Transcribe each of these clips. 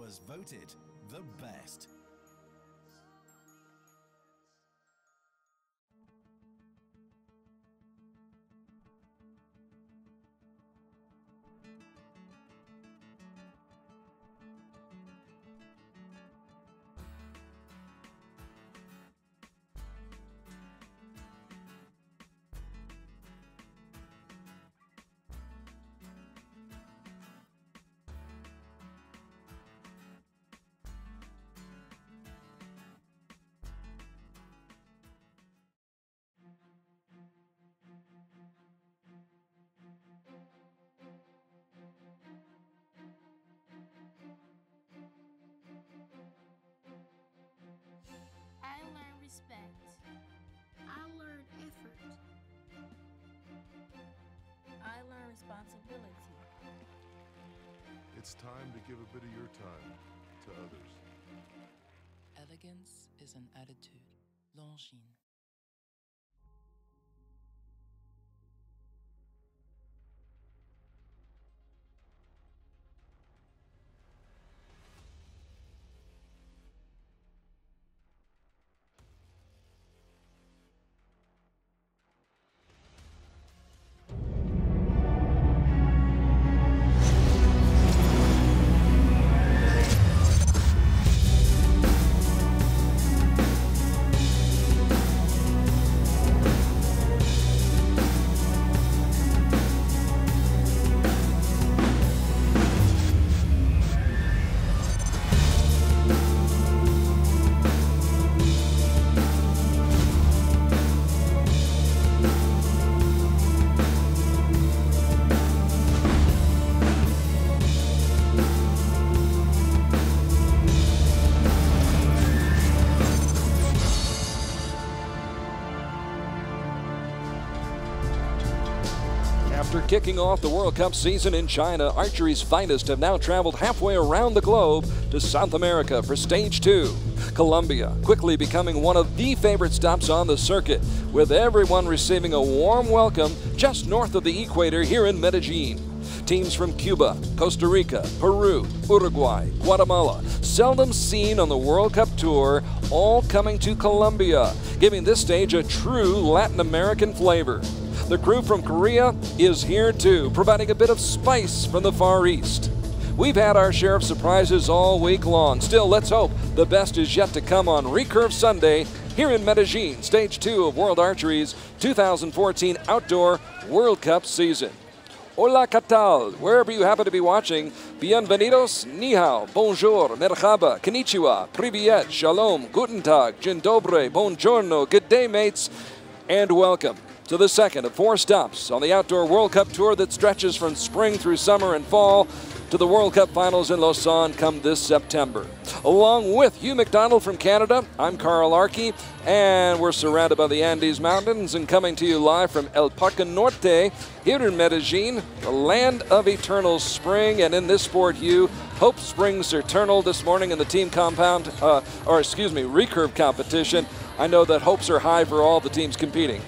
was voted the best. I learn respect. I learn effort. I learn responsibility. It's time to give a bit of your time to others. Elegance is an attitude. Longines. After kicking off the World Cup season in China, archery's finest have now traveled halfway around the globe to South America for Stage 2. Colombia quickly becoming one of the favorite stops on the circuit, with everyone receiving a warm welcome just north of the equator here in Medellin. Teams from Cuba, Costa Rica, Peru, Uruguay, Guatemala, seldom seen on the World Cup Tour, all coming to Colombia, giving this stage a true Latin American flavor. The crew from Korea is here too, providing a bit of spice from the Far East. We've had our share of surprises all week long. Still, let's hope the best is yet to come on Recurve Sunday here in Medellin, Stage 2 of World Archery's 2014 Outdoor World Cup season. Hola, ¿qué tal? Wherever you happen to be watching, bienvenidos, ni hao, bonjour, merhaba, konnichiwa, privyet, shalom, guten tag, dzień dobry, buongiorno, good day, mates, and welcome to the second of 4 stops on the Outdoor World Cup Tour that stretches from spring through summer and fall to the World Cup Finals in Lausanne come this September. Along with Hugh McDONALD from Canada, I'm Carl ARKY, and we're surrounded by the Andes Mountains and coming to you live from El Parque Norte here in Medellin, the land of eternal spring. And in this sport, Hugh, hope springs eternal this morning in the team recurve competition. I know that hopes are high for all the teams competing.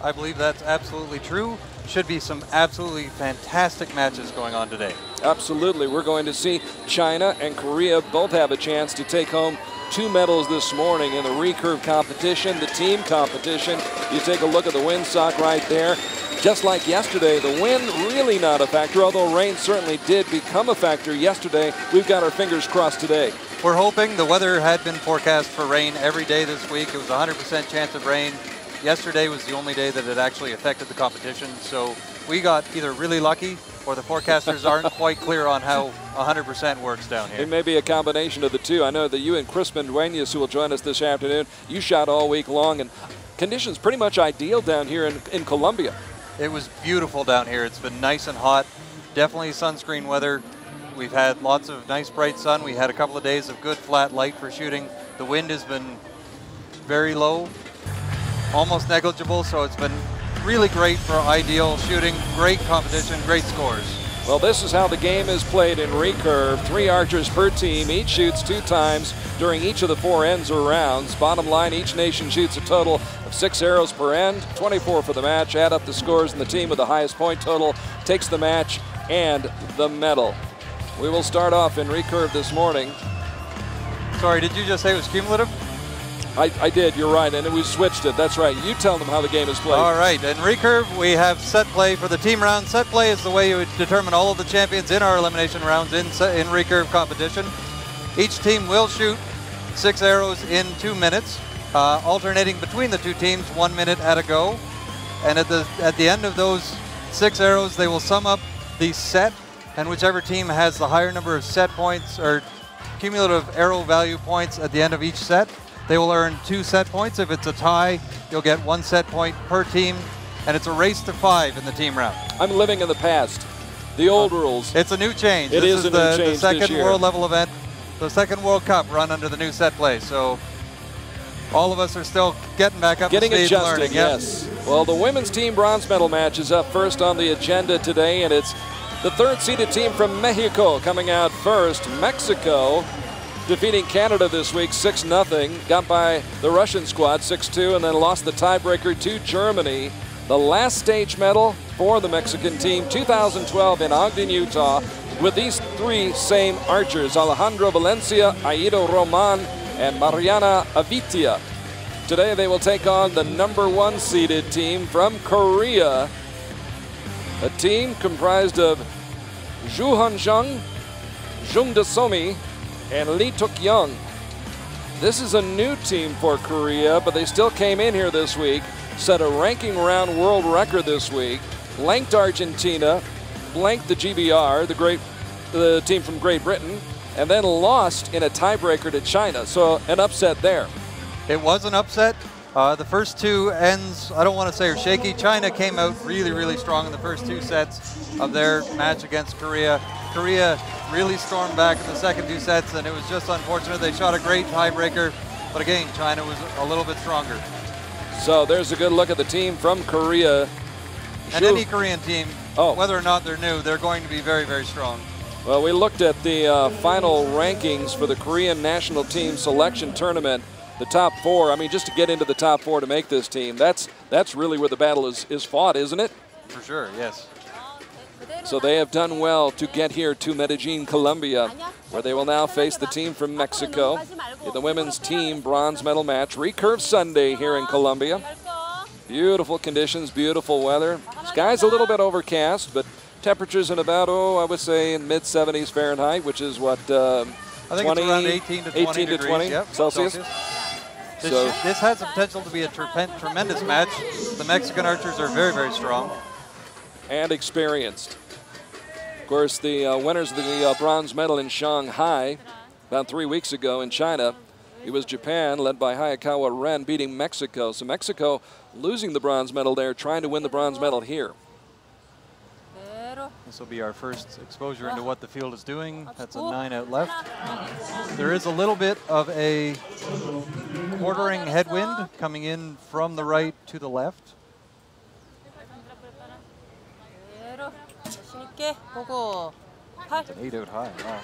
I believe that's absolutely true. Should be some absolutely fantastic matches going on today. Absolutely. We're going to see China and Korea both have a chance to take home 2 medals this morning in the recurve competition, the team competition. You take a look at the windsock right there. Just like yesterday, the wind really not a factor, although rain certainly did become a factor yesterday. We've got our fingers crossed today. We're hoping. The weather had been forecast for rain every day this week. It was a 100% chance of rain. Yesterday was the only day that it actually affected the competition, so we got either really lucky or the forecasters aren't quite clear on how 100% works down here. It may be a combination of the two. I know that you and Crispin Duenas, who will join us this afternoon, you shot all week long, and conditions pretty much ideal down here in Colombia. It was beautiful down here. It's been nice and hot, definitely sunscreen weather. We've had lots of nice bright sun. We had a couple of days of good flat light for shooting. The wind has been very low, almost negligible, so it's been really great for ideal shooting, great competition, great scores. Well, this is how the game is played in recurve. 3 archers per team. Each shoots 2 times during each of the 4 ends or rounds. Bottom line, each nation shoots a total of 6 arrows per end, 24 for the match. Add up the scores, and the team with the highest point total takes the match and the medal. We will start off in recurve this morning. Sorry, did you just say it was cumulative? I did, you're right, and we switched it. That's right. You tell them how the game is played. All right, in recurve, we have set play for the team round. Set play is the way you would determine all of the champions in our elimination rounds in recurve competition. Each team will shoot 6 arrows in 2 minutes, alternating between the two teams 1 minute at a go. And at the end of those 6 arrows, they will sum up the set, and whichever team has the higher number of set points or cumulative arrow value points at the end of each set, they will earn 2 set points. If it's a tie, you'll get 1 set point per team, and it's a race to 5 in the team round. I'm living in the past. The old rules. It's a new change. It is a new change the second this year. World level event, the second World Cup run under the new set play. So all of us are still getting back up to speed adjusted, and learning. Yes. Well, the women's team bronze medal match is up first on the agenda today, and it's the 3rd seeded team from Mexico coming out first. Mexico defeating Canada this week 6-0, got by the Russian squad 6-2, and then lost the tiebreaker to Germany. The last stage medal for the Mexican team, 2012 in Ogden, Utah, with these 3 same archers, Alejandro Valencia, Aido Roman, and Mariana Avitia. Today they will take on the number 1 seeded team from Korea, a team comprised of Ju Han-jung, Jung Da-somi, and Lee Tuk-young. This is a new team for Korea, but they still came in here this week, set a ranking round world record this week, blanked Argentina, blanked the GBR, the team from Great Britain, and then lost in a tiebreaker to China. So an upset there. It was an upset. The first 2 ends, I don't want to say are shaky. China came out really, really strong in the first 2 sets of their match against Korea. Korea really stormed back in the second 2 sets, and it was just unfortunate. They shot a great tiebreaker, but again, China was a little bit stronger. So there's a good look at the team from Korea. And any Korean team, whether or not they're new, they're going to be very, very strong. Well, we looked at the final rankings for the Korean national team selection tournament. The top 4, I mean, just to get into the top 4 to make this team, that's really where the battle is fought, isn't it? For sure, yes. So they have done well to get here to Medellin, Colombia, where they will now face the team from Mexico in the women's team bronze medal match. Recurve Sunday here in Colombia. Beautiful conditions, beautiful weather. Sky's a little bit overcast, but temperatures in about, I would say in mid-70s Fahrenheit, which is what, I think 20, it's around 18 to 20 18 to 20 yep, Celsius. This has the potential to be a tremendous match. The Mexican archers are very, very strong. And experienced. Of course, the winners of the bronze medal in Shanghai about 3 weeks ago in China, it was Japan, led by Hayakawa Ren, beating Mexico. So Mexico losing the bronze medal there, trying to win the bronze medal here. This will be our first exposure into what the field is doing. That's a 9 out left. There is a little bit of a quartering headwind coming in from the right to the left. It's an 8 out high, wow.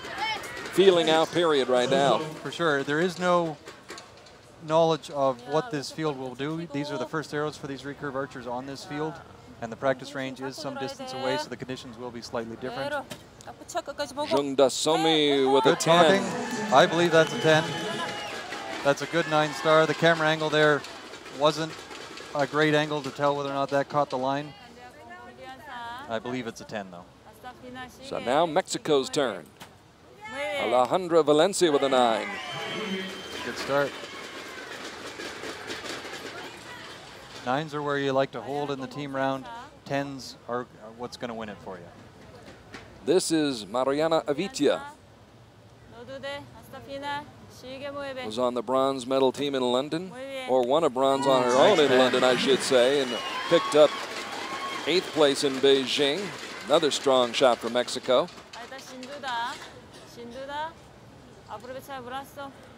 Feeling out period right now. For sure, there is no knowledge of what this field will do. These are the first arrows for these recurve archers on this field. And the practice range is some distance away, so the conditions will be slightly different. Jung Da-somi with a 10. Talking. I believe that's a 10. That's a good 9 star. The camera angle there wasn't a great angle to tell whether or not that caught the line. I believe it's a 10, though. So now Mexico's turn. Alejandro Valencia with a 9. Good start. 9s are where you like to hold in the team round. 10s are what's going to win it for you. This is Mariana Avitia. Was on the bronze medal team in London, or won a bronze on her own in London, I should say, and picked up 8th place in Beijing. Another strong shot for Mexico.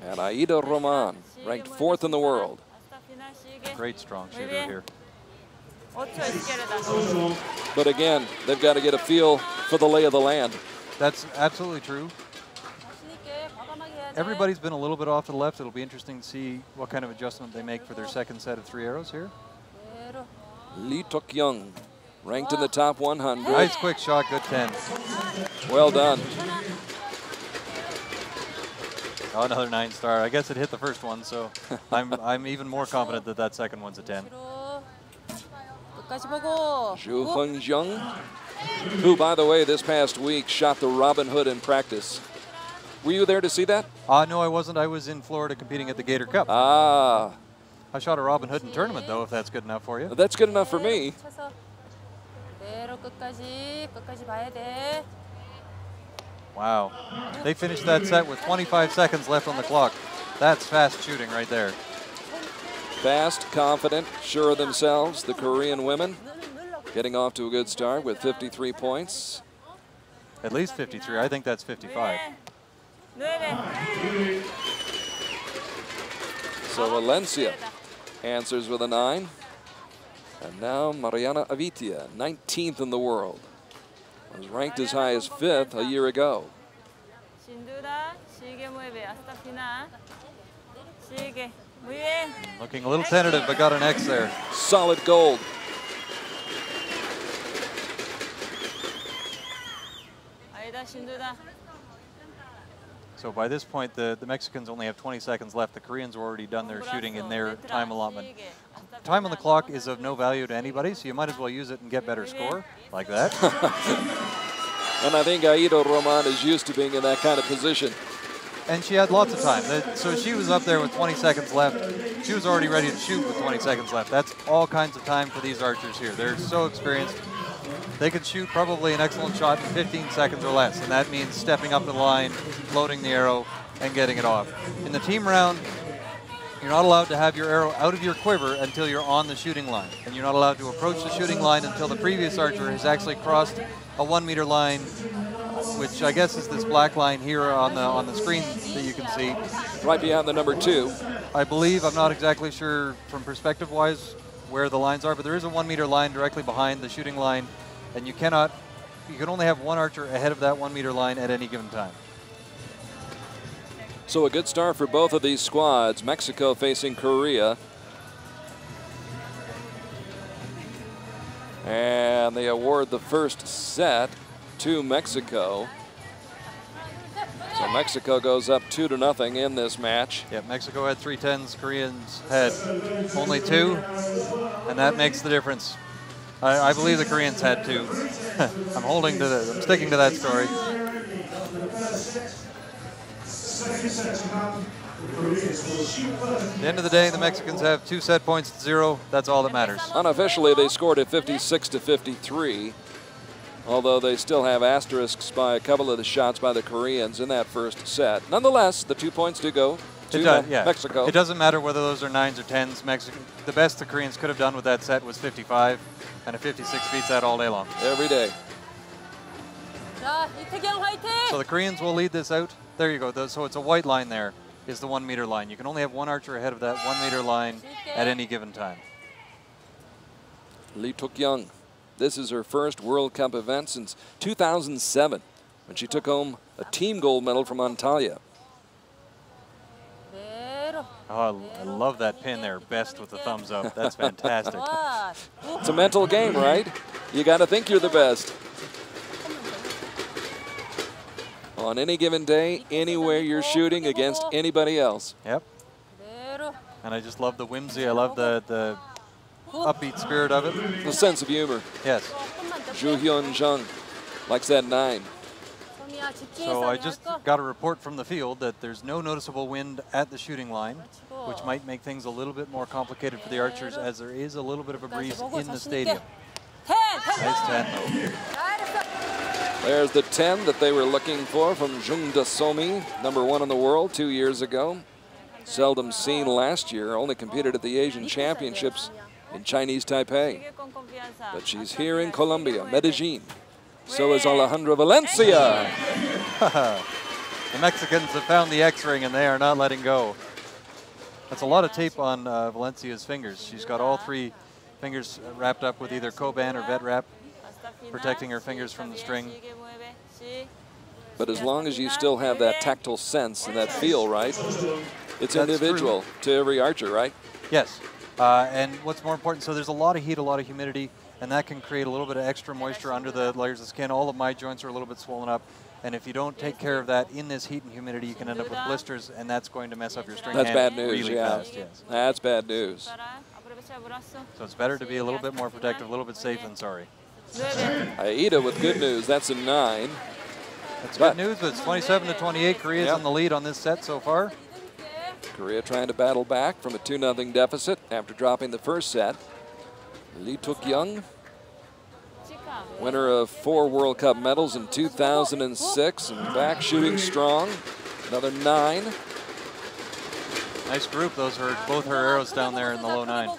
And Aido Roman, ranked 4th in the world. Great strong shooter here. But again, they've got to get a feel for the lay of the land. That's absolutely true. Everybody's been a little bit off to the left. It'll be interesting to see what kind of adjustment they make for their second set of 3 arrows here. Lee Tuk-young, ranked in the top 100. Nice quick shot, good 10. Well done. Oh, another 9-star. I guess it hit the first one, so I'm even more confident that that second one's a 10. Zhu Hengjiang, who, by the way, this past week shot the Robin Hood in practice. Were you there to see that? No, I wasn't. I was in Florida competing at the Gator Cup. Ah. I shot a Robin Hood in tournament, though, if that's good enough for you. That's good enough for me. Wow. They finished that set with 25 seconds left on the clock. That's fast shooting right there. Fast, confident, sure of themselves, the Korean women getting off to a good start with 53 points. At least 53. I think that's 55. So Valencia answers with a 9. And now Mariana Avitia, 19th in the world. Was ranked as high as 5th a year ago. Looking a little tentative, but got an X there. Solid gold. So by this point, the Mexicans only have 20 seconds left. The Koreans have already done their shooting in their time allotment. Time on the clock is of no value to anybody, so you might as well use it and get better score, like that. And I think Aido Roman is used to being in that kind of position. And she had lots of time. So she was up there with 20 seconds left. She was already ready to shoot with 20 seconds left. That's all kinds of time for these archers here. They're so experienced. They could shoot probably an excellent shot in 15 seconds or less, and that means stepping up the line, loading the arrow, and getting it off. In the team round, you're not allowed to have your arrow out of your quiver until you're on the shooting line, and you're not allowed to approach the shooting line until the previous archer has actually crossed a 1-meter line, which I guess is this black line here on the screen that you can see. Right behind the number 2. I believe, I'm not exactly sure from perspective-wise where the lines are, but there is a 1-meter line directly behind the shooting line, and you can only have one archer ahead of that 1-meter line at any given time. So a good start for both of these squads. Mexico facing Korea. And they award the first set to Mexico. So Mexico goes up 2-0 in this match. Yeah, Mexico had 3 10s, Koreans had only 2, and that makes the difference. I believe the Koreans had 2. I'm sticking to that story. At the end of the day, the Mexicans have 2 set points to 0. That's all that matters. Unofficially, they scored at 56-53, although they still have asterisks by a couple of the shots by the Koreans in that first set. Nonetheless, the 2 points do go to Mexico. It doesn't matter whether those are 9s or 10s. The best the Koreans could have done with that set was 55, and a 56 beats that all day long. Every day. So the Koreans will lead this out. There you go. So it's a white line there is the 1-meter line. You can only have one archer ahead of that 1-meter line at any given time. Lee Tuk-young. This is her first World Cup event since 2007, when she took home a team gold medal from Antalya. Oh, I love that pin there. Best with the thumbs up. That's fantastic. It's a mental game, right? You got to think you're the best. On any given day, anywhere you're shooting against anybody else. Yep. And I just love the whimsy. I love the upbeat spirit of it. The sense of humor. Yes. Zhu Hyun-jung likes that 9. So I just got a report from the field that there's no noticeable wind at the shooting line, which might make things a little bit more complicated for the archers, as there is a little bit of a breeze in the stadium. Nice 10. There's the 10 that they were looking for from Jung Da-somi, number 1 in the world 2 years ago. Seldom seen last year, only competed at the Asian Championships in Chinese Taipei. But she's here in Colombia, Medellin. So is Alejandra Valencia. The Mexicans have found the X-ring and they are not letting go. That's a lot of tape on Valencia's fingers. She's got all 3 fingers wrapped up with either Coban or vet wrap, protecting her fingers from the string. But as long as you still have that tactile sense and that feel, right? It's individual to every archer, right? Yes. And what's more important, so there's a lot of heat, a lot of humidity, and that can create a little bit of extra moisture under the layers of skin. All of my joints are a little bit swollen up. And if you don't take care of that in this heat and humidity, you can end up with blisters, and that's going to mess up your string That's hand bad news, really yeah. fast. Yes. That's bad news. So it's better to be a little bit more protective, a little bit safe than sorry. Aida with good news. That's a 9. That's good news, but it's 27-28. Korea's Yep. on the lead on this set so far. Korea trying to battle back from a 2-0 deficit after dropping the first set. Lee Tuk-young, winner of 4 World Cup medals in 2006, and back shooting strong. Another 9. Nice group. Those are both her arrows down there in the low 9.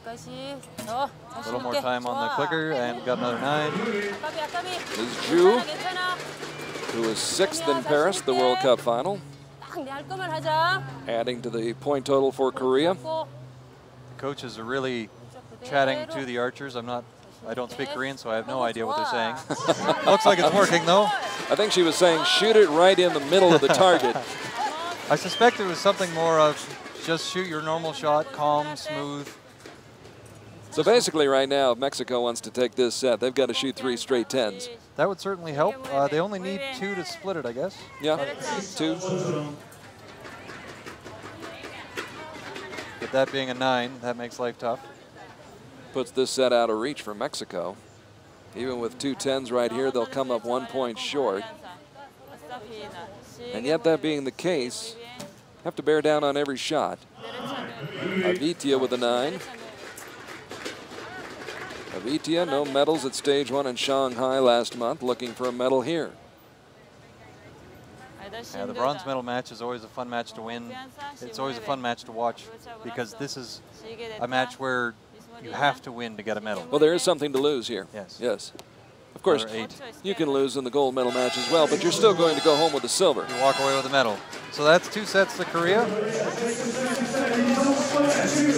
A little more time on the clicker, and got another 9. Is Ju, who was 6th in Paris, the World Cup final, adding to the point total for Korea. The coaches are really chatting to the archers. I don't speak Korean, so I have no idea what they're saying. Looks like it's working, though. I think she was saying, shoot it right in the middle of the target. I suspect it was something more of just shoot your normal shot, calm, smooth. So basically right now, if Mexico wants to take this set, they've got to shoot 3 straight 10s. That would certainly help. They only need 2 to split it, I guess. Yeah, 2. But that being a 9, that makes life tough. Puts this set out of reach for Mexico. Even with 2 10s right here, they'll come up 1 point short. And yet that being the case, have to bear down on every shot. Avitia with a 9. Avitia, no medals at stage 1 in Shanghai last month, looking for a medal here. Yeah, the bronze medal match is always a fun match to win. It's always a fun match to watch because this is a match where you have to win to get a medal. Well, there is something to lose here. Yes. Yes. Of course, Another 8. you can lose in the gold medal match as well, but you're still going to go home with the silver. You walk away with a medal. So that's 2 sets to Korea.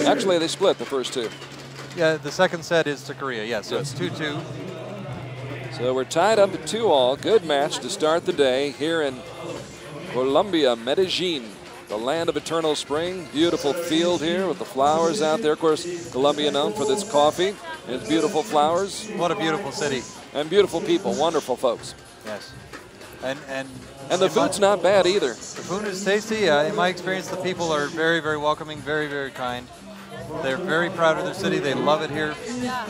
Actually, they split the first 2. Yeah, the second set is to Korea, yes. So it's 2-2. So we're tied up at 2-all. Good match to start the day here in Colombia, Medellin, the land of eternal spring. Beautiful field here with the flowers out there. Of course, Colombia known for its coffee and its beautiful flowers. What a beautiful city. And beautiful people, wonderful folks. Yes. And the food's not bad either. The food is tasty. In my experience, the people are very, very welcoming, very, very kind. They're very proud of their city. They love it here.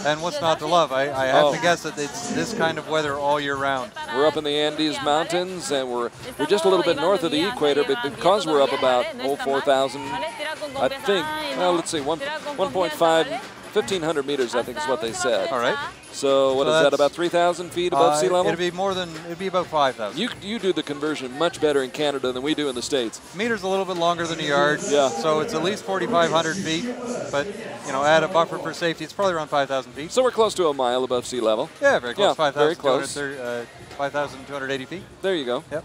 And what's not to love? I have to guess that it's this kind of weather all year round. We're up in the Andes Mountains, and we're just a little bit north of the equator, but because we're up about 4,000, I think, well, let's see, 1.5, 1,500 meters, I think is what they said. All right. So what is that, about 3,000 feet above sea level? It'd be about 5,000. You do the conversion much better in Canada than we do in the States. Meter's a little bit longer than a yard, yeah. So it's at least 4,500 feet, but add a buffer for safety, it's probably around 5,000 feet. So we're close to a mile above sea level. Yeah, very close, yeah, very close. 5,280 feet. There you go. Yep.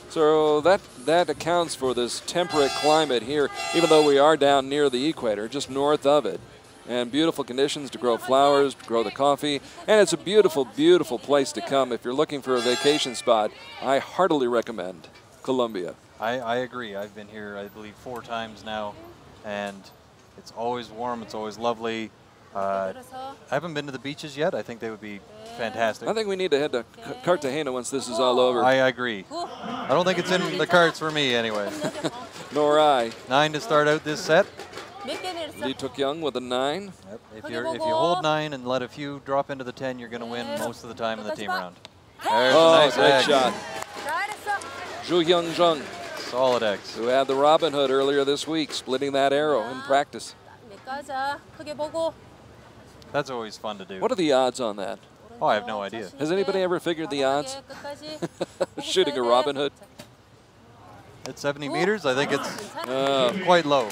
So that accounts for this temperate climate here, even though we are down near the equator, just north of it. And beautiful conditions to grow flowers, to grow the coffee. And it's a beautiful, beautiful place to come. If you're looking for a vacation spot, I heartily recommend Colombia. I agree. I've been here, I believe, 4 times now. And it's always warm. It's always lovely. I haven't been to the beaches yet. I think they would be fantastic. I think we need to head to Cartagena once this is all over. I agree. I don't think it's in the cards for me anyway. Nor I. 9 to start out this set. Lee Tuk-young with a 9. Yep. If you hold 9 and let a few drop into the 10, you're going to win most of the time in the team round. There's a nice great egg. shot. Zhu Hyung-jung, solid eggs. who had the Robin Hood earlier this week, splitting that arrow in practice. That's always fun to do. What are the odds on that? Oh, I have no idea. Has anybody ever figured the odds? Shooting a Robin Hood? At 70 meters, I think it's quite low.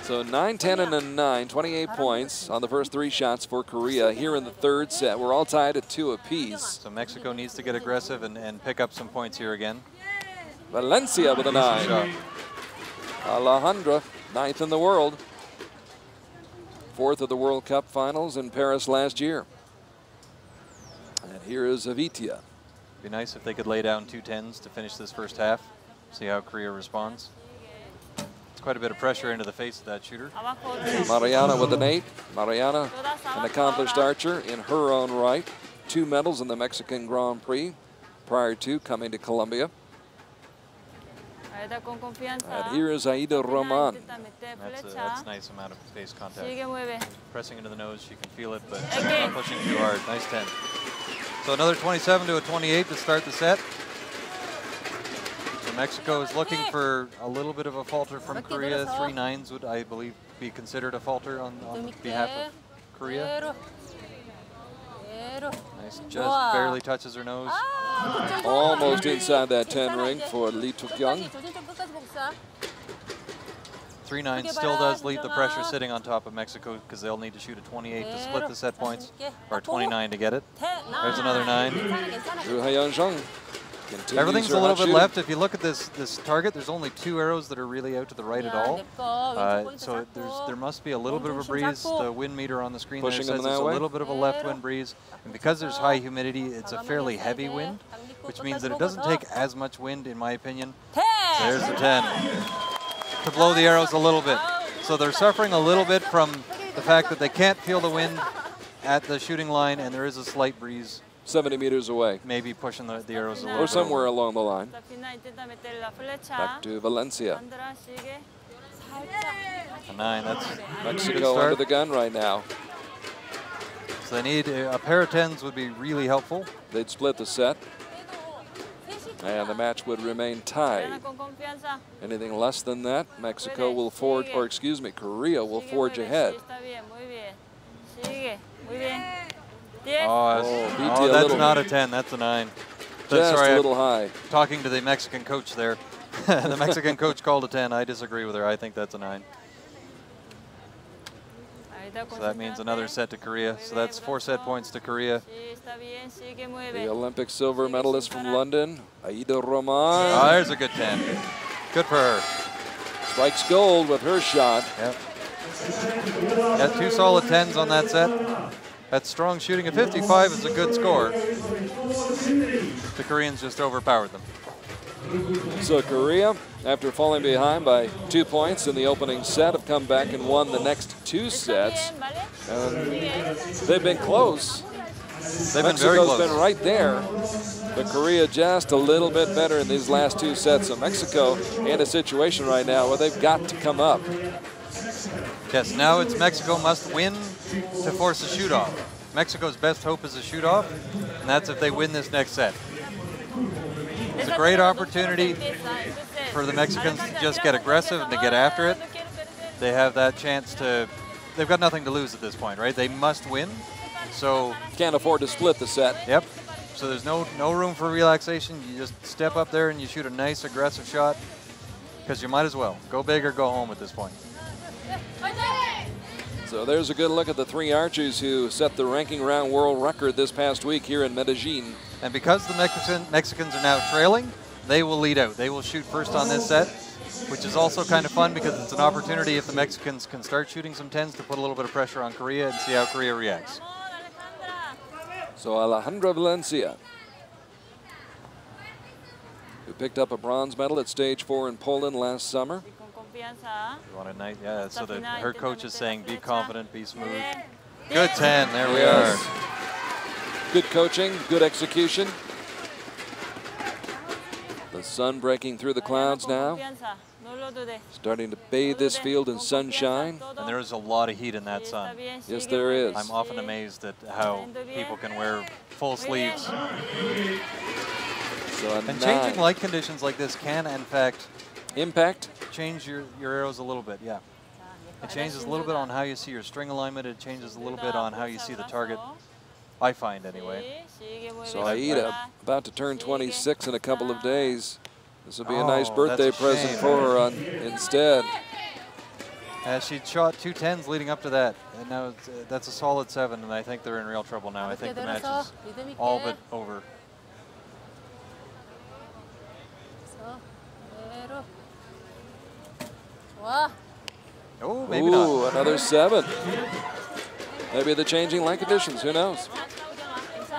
So 9, 10, and a 9, 28 points on the first 3 shots for Korea here in the third set. We're all tied at 2 apiece. So Mexico needs to get aggressive and pick up some points here again. Valencia with a 9. Alejandra, 9th in the world. 4th of the World Cup finals in Paris last year. And here is Avitia. Be nice if they could lay down 2 10s to finish this first half. See how Korea responds. quite a bit of pressure into the face of that shooter. Mariana with an 8. Mariana, an accomplished archer in her own right. 2 medals in the Mexican Grand Prix prior to coming to Colombia. And here is Aida Roman. That's a nice amount of face contact. Pressing into the nose, she can feel it, but not pushing too hard. Nice 10. So another 27 to a 28 to start the set. So Mexico is looking for a little bit of a falter from Korea. 3 9s would, I believe, be considered a falter on behalf of Korea. Nice, just barely touches her nose. Almost inside that 10 ring for Lee Tuk-young. 3 9 still does leave the pressure sitting on top of Mexico because they'll need to shoot a 28 to split the set points, or 29 to get it. There's another 9. Ru Hayan-jung. Everything's a little bit left. If you look at this target, there's only 2 arrows that are really out to the right at all. So there must be a little bit of a breeze. The wind meter on the screen there says there's a little bit of a left wind breeze. And because there's high humidity, it's a fairly heavy wind, which means that it doesn't take as much wind, in my opinion. There's the 10. To blow the arrows a little bit. So they're suffering a little bit from the fact that they can't feel the wind at the shooting line, and there is a slight breeze 70 meters away. Maybe pushing the arrows a little bit. Or somewhere along the line. Back to Valencia. A 9, that's Mexico under the gun right now. So they need a pair of 10s would be really helpful. They'd split the set. And the match would remain tied. Anything less than that, Mexico will forge, or excuse me, Korea will forge ahead. Oh, that's not a 10, that's a 9. Just a little high. Talking to the Mexican coach there. The Mexican coach called a 10. I disagree with her. I think that's a 9. So that means another set to Korea. So that's 4 set points to Korea. The Olympic silver medalist from London, Aida Roman. Oh, there's a good 10. Good for her. Strikes gold with her shot. Yep. Got 2 solid 10s on that set. That's strong shooting. A 55 is a good score. The Koreans just overpowered them. So Korea, after falling behind by 2 points in the opening set, have come back and won the next 2 sets. And they've been close. Mexico's been right there. But Korea just a little bit better in these last 2 sets. So Mexico in a situation right now where they've got to come up. Yes, now it's Mexico must win to force a shoot-off. Mexico's best hope is a shoot-off, and that's if they win this next set. It's a great opportunity for the Mexicans to just get aggressive and to get after it. They have that chance to, they've got nothing to lose at this point, right? They must win, so. Can't afford to split the set. Yep, so there's no room for relaxation. You just step up there and you shoot a nice aggressive shot, because you might as well. Go big or go home at this point. So there's a good look at the 3 archers who set the ranking round world record this past week here in Medellin. And because the Mexicans are now trailing, they will lead out. They will shoot first on this set, which is also kind of fun because it's an opportunity if the Mexicans can start shooting some 10s to put a little bit of pressure on Korea and see how Korea reacts. So Alejandra Valencia, who picked up a bronze medal at stage 4 in Poland last summer. You want a nice, yeah, so that her coach is saying be confident, be smooth. Good 10, there we are. Good coaching, good execution. The sun breaking through the clouds now. Starting to bathe this field in sunshine. And there is a lot of heat in that sun. Yes, there is. I'm often amazed at how people can wear full sleeves. So and changing light conditions like this can, in fact, change your arrows a little bit, yeah. It changes a little bit on how you see your string alignment. It changes a little bit on how you see the target, I find anyway. So Aida, about to turn 26 in a couple of days. This will be a nice birthday present for her instead. She shot 2 10s leading up to that, and now that's a solid 7, and I think they're in real trouble now. I think the match is all but over. Oh, maybe not. Another 7. Maybe the changing light conditions, who knows?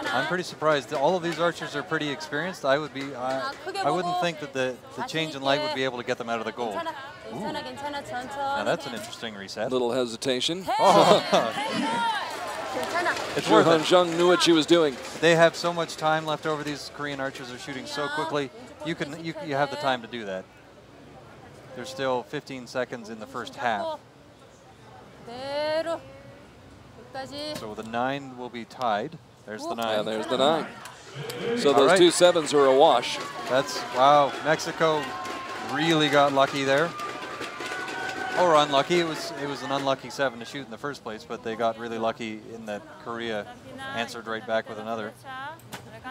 I'm pretty surprised. All of these archers are pretty experienced. I wouldn't think that the change in light would be able to get them out of the gold. Ooh. Now that's an interesting reset. Little hesitation. Oh. It's worth it. Zhang knew what she was doing. They have so much time left over. These Korean archers are shooting so quickly. You have the time to do that. There's still 15 seconds in the first half. So the 9 will be tied. There's the 9. Yeah, there's the 9. So those 2 7s are a wash. That's, wow, Mexico really got lucky there. Or unlucky. It was an unlucky 7 to shoot in the first place, but they got really lucky in that Korea answered right back with another.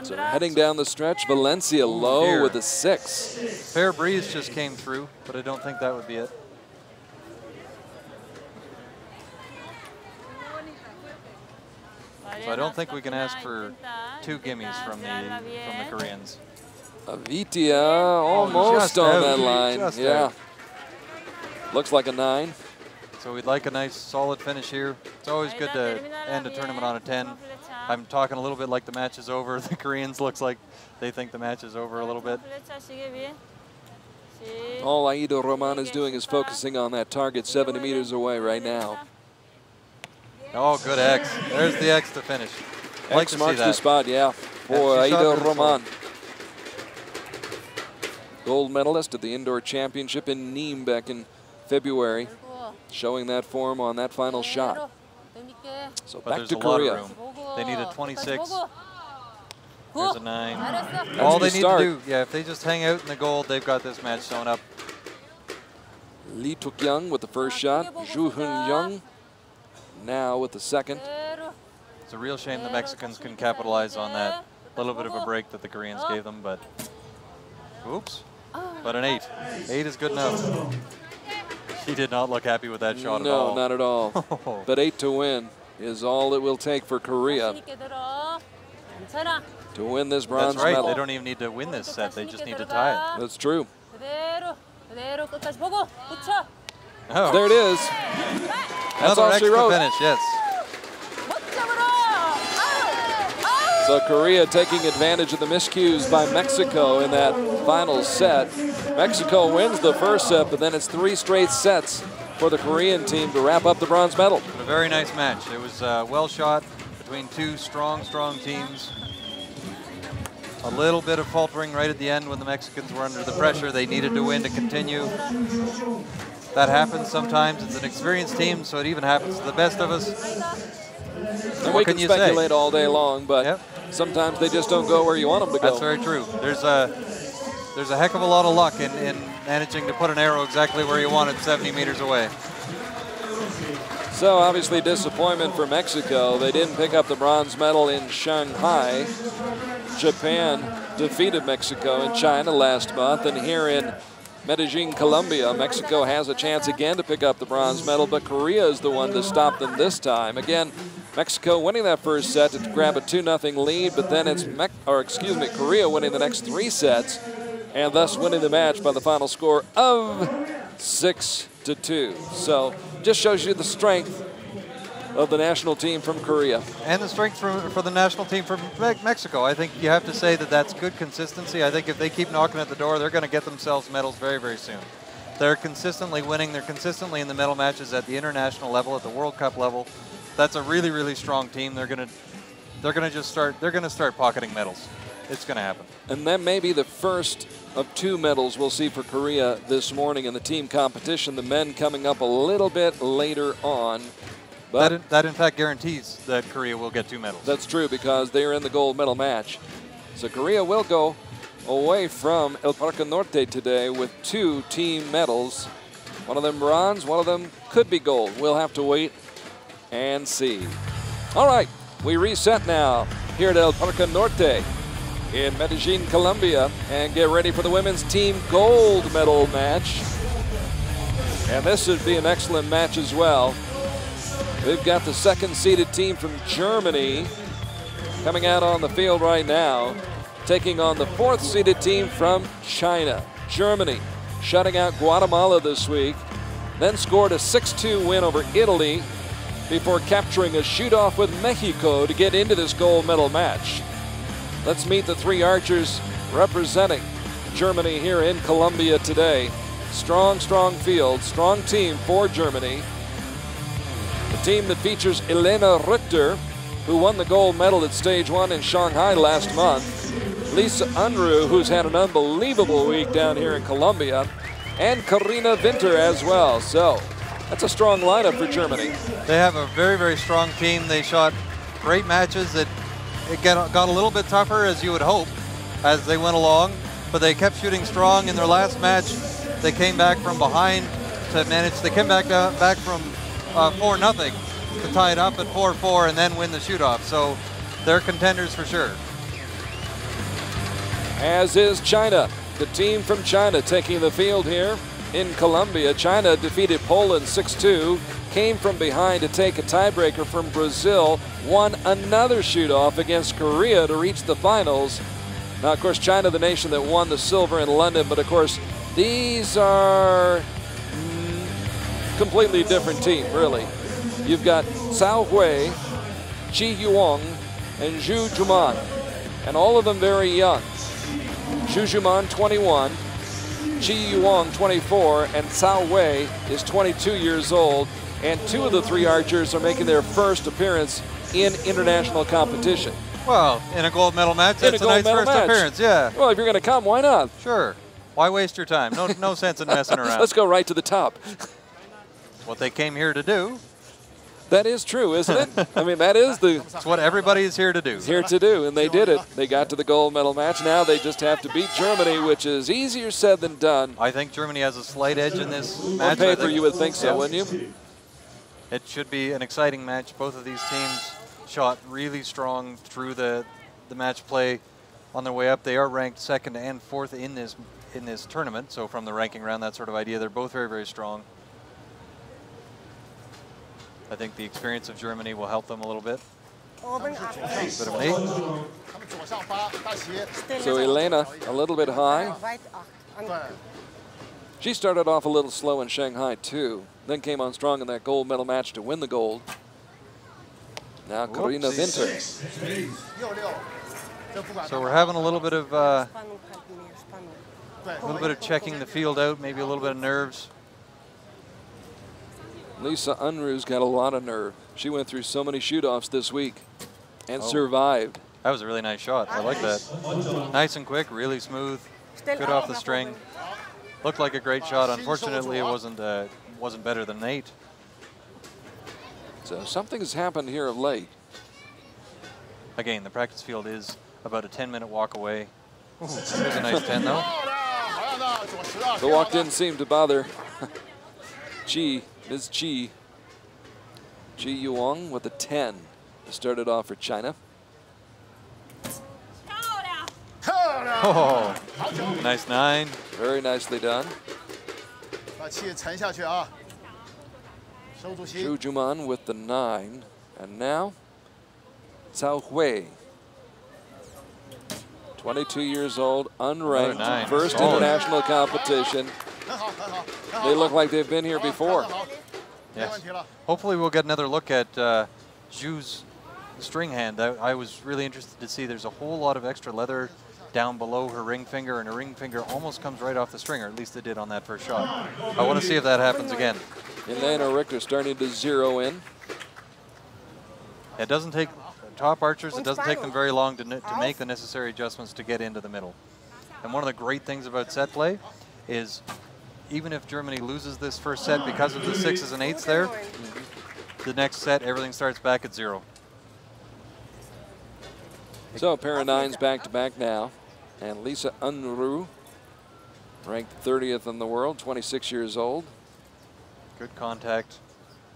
So heading down the stretch, Valencia low with a 6. Fair breeze just came through, but I don't think that would be it. So I don't think we can ask for 2 gimmies from the Koreans. Avitia almost on that line. Yeah. Out. Looks like a 9. So we'd like a nice solid finish here. It's always good to end a tournament on a 10. I'm talking a little bit like the match is over. The Koreans looks like they think the match is over a little bit. All Aido Roman is doing is focusing on that target 70 meters away right now. Oh, good X. There's the X to finish. Like X marks the spot, yeah, for Aido Roman. Gold medalist at the Indoor Championship in Nîmes back in February, showing that form on that final shot. So but back to a Korea. Lot of room. They need a 26. There's a 9. That's all they the need start. to do, yeah, if they just hang out in the gold, they've got this match sewn up. Lee Tuk-young with the first shot. Zhu Hun-young now with the second. It's a real shame the Mexicans couldn't capitalize on that little bit of a break that the Koreans gave them, but oops. But an 8. 8 is good enough. She did not look happy with that shot at all. No, not at all. But 8 to win is all it will take for Korea to win this bronze That's right. medal. They don't even need to win this set. They just need to tie it. That's true. Oh. There it is. That's all she wrote. Finish, yes. So Korea taking advantage of the miscues by Mexico in that final set. Mexico wins the first set, but then it's 3 straight sets for the Korean team to wrap up the bronze medal. A very nice match. It was well shot between 2 strong teams. A little bit of faltering right at the end when the Mexicans were under the pressure. They needed to win to continue. That happens sometimes. It's an experienced team, so it even happens to the best of us. And we can speculate all day long, but sometimes they just don't go where you want them to go. That's very true. There's a heck of a lot of luck in managing to put an arrow exactly where you want it 70 meters away. So obviously disappointment for Mexico. They didn't pick up the bronze medal in Shanghai. Japan defeated Mexico in China last month, and here in Medellin, Colombia, Mexico has a chance again to pick up the bronze medal, but Korea is the one to stop them this time. Again, Mexico winning that first set to grab a 2-0 lead, but then it's Korea winning the next 3 sets, and thus winning the match by the final score of 6-2. So just shows you the strength of the national team from Korea. And the strength for the national team from Mexico. I think you have to say that that's good consistency. I think if they keep knocking at the door, they're going to get themselves medals very, very soon. They're consistently winning. They're consistently in the medal matches at the international level, at the World Cup level. That's a really, really strong team. They're going to start pocketing medals. It's going to happen. And that may be the first of 2 medals we'll see for Korea this morning in the team competition. The men coming up a little bit later on. But that in fact guarantees that Korea will get 2 medals. That's true, because they're in the gold medal match. So Korea will go away from El Parque Norte today with 2 team medals. One of them bronze, one of them could be gold. We'll have to wait and see. All right, we reset now here at El Parque Norte in Medellin, Colombia, and get ready for the women's team gold medal match. And this should be an excellent match as well. We've got the 2nd-seeded team from Germany coming out on the field right now, taking on the 4th-seeded team from China. Germany shutting out Guatemala this week, then scored a 6-2 win over Italy before capturing a shoot-off with Mexico to get into this gold medal match. Let's meet the three archers representing Germany here in Colombia today. Strong field, strong team for Germany. The team that features Elena Richter, who won the gold medal at stage 1 in Shanghai last month. Lisa Unruh, who's had an unbelievable week down here in Colombia, and Karina Winter as well. So that's a strong lineup for Germany. They have a very strong team. They shot great matches. It got a little bit tougher, as you would hope, as they went along, but they kept shooting strong. In their last match, they came back from behind to manage. They came back from 4-0 to tie it up at 4-4 and then win the shoot-off. So they're contenders for sure. As is China. The team from China taking the field here in Colombia. China defeated Poland 6-2, came from behind to take a tiebreaker from Brazil, won another shoot-off against Korea to reach the finals. Now, of course, China, the nation that won the silver in London, but of course, these are completely different team, really. You've got Cao Hui, Chi Yuong, and Zhu Juman, and all of them very young. Zhu Juman, 21, Chi Yuong, 24, and Cao Hui is 22 years old, and two of the three archers are making their first appearance in international competition. Well, in a gold medal match, that's a nice first appearance, yeah. Well, if you're going to come, why not? Sure. Why waste your time? No sense in messing around. Let's go right to the top. What they came here to do. That is true, isn't it? I mean, that's what everybody is here to do. Here to do, and they did it. They got to the gold medal match. Now they just have to beat Germany, which is easier said than done. I think Germany has a slight edge in this match. On paper, you would think so, wouldn't you? It should be an exciting match. Both of these teams shot really strong through the match play on their way up. They are ranked 2nd and 4th in this tournament, so from the ranking round, that sort of idea, they're both very strong. I think the experience of Germany will help them a little bit. Bit of an 8. So Elena, a little bit high. She started off a little slow in Shanghai too, then came on strong in that gold medal match to win the gold. Now Karina Winter. So we're having a little bit of checking the field out, maybe a little bit of nerves. Lisa Unruh's got a lot of nerve. She went through so many shoot-offs this week and survived. That was a really nice shot. I like that. Nice and quick, really smooth, good off the string. Looked like a great shot. Unfortunately, it wasn't better than 8. So something has happened here of late. Again, the practice field is about a 10-minute walk away. Ooh, there's a nice 10 though. The walk didn't seem to bother Ms. Chi Yuong with a 10. Started off for China. Oh, nice 9. Very nicely done. Zhu Zhu Juman with the 9. And now, Cao Hui. 22 years old, unranked, first international competition. They look like they've been here before. Yes. Hopefully we'll get another look at Zhu's string hand. I was really interested to see there's a whole lot of extra leather down below her ring finger, and her ring finger almost comes right off the string, or at least it did on that first shot. I want to see if that happens again. Elena Richter starting to zero in. It doesn't take top archers, it doesn't take them very long to make the necessary adjustments to get into the middle. And one of the great things about set play is even if Germany loses this first set because of the 6s and 8s there, the next set, everything starts back at 0. So a pair of 9s back-to-back now. And Lisa Unruh, ranked 30th in the world, 26 years old. Good contact.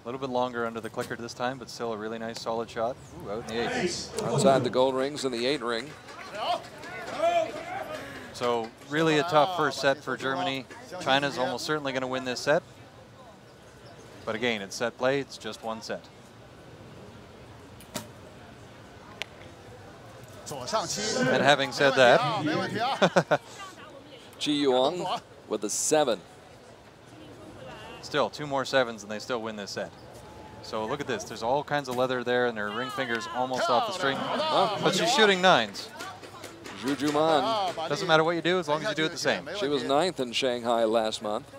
A little bit longer under the clicker this time, but still a really nice solid shot. Ooh, out in the 8. Outside the gold rings in the 8 ring. So really a tough first set for Germany. China's almost certainly going to win this set. But again, it's set play, it's just one set. And having said that, Chi Yuong with a 7. Still 2 more 7s and they still win this set. So look at this. There's all kinds of leather there, and her ring finger's almost off the string. But she's shooting 9s. Zhu Man. Doesn't matter what you do as long as you do it the same. She was 9th in Shanghai last month.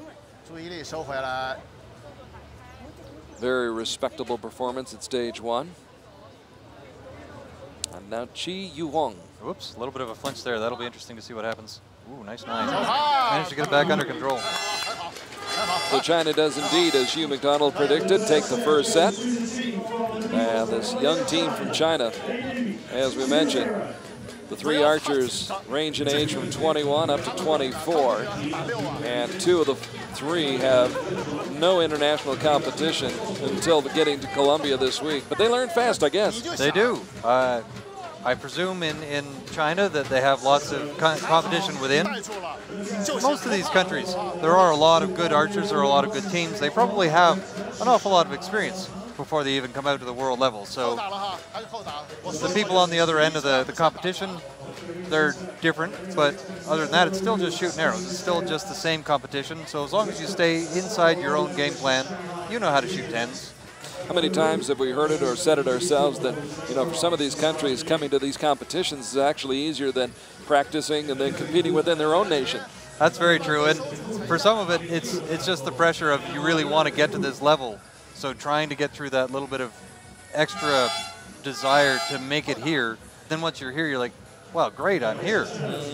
Very respectable performance at stage 1. And now Chi Yuhong. Whoops, a little bit of a flinch there. That'll be interesting to see what happens. Ooh, nice 9. Managed to get it back under control. So China does indeed, as Hugh McDONALD predicted, take the first set. And this young team from China, as we mentioned, the 3 archers range in age from 21 up to 24. And 2 of the 3 have no international competition until getting to Colombia this week. But they learn fast, I guess. They do. I presume in China that they have lots of competition within. Most of these countries, there are a lot of good archers, there are a lot of good teams. They probably have an awful lot of experience before they even come out to the world level. So the people on the other end of the competition, they're different, but other than that, it's still just shooting arrows. It's still just the same competition. So as long as you stay inside your own game plan, you know how to shoot 10s. How many times have we heard it or said it ourselves that, you know, for some of these countries, coming to these competitions is actually easier than practicing and then competing within their own nation? That's very true. And for some of it, it's just the pressure of you really want to get to this level. So trying to get through that little bit of extra desire to make it here, then once you're here, you're like, well, great, I'm here.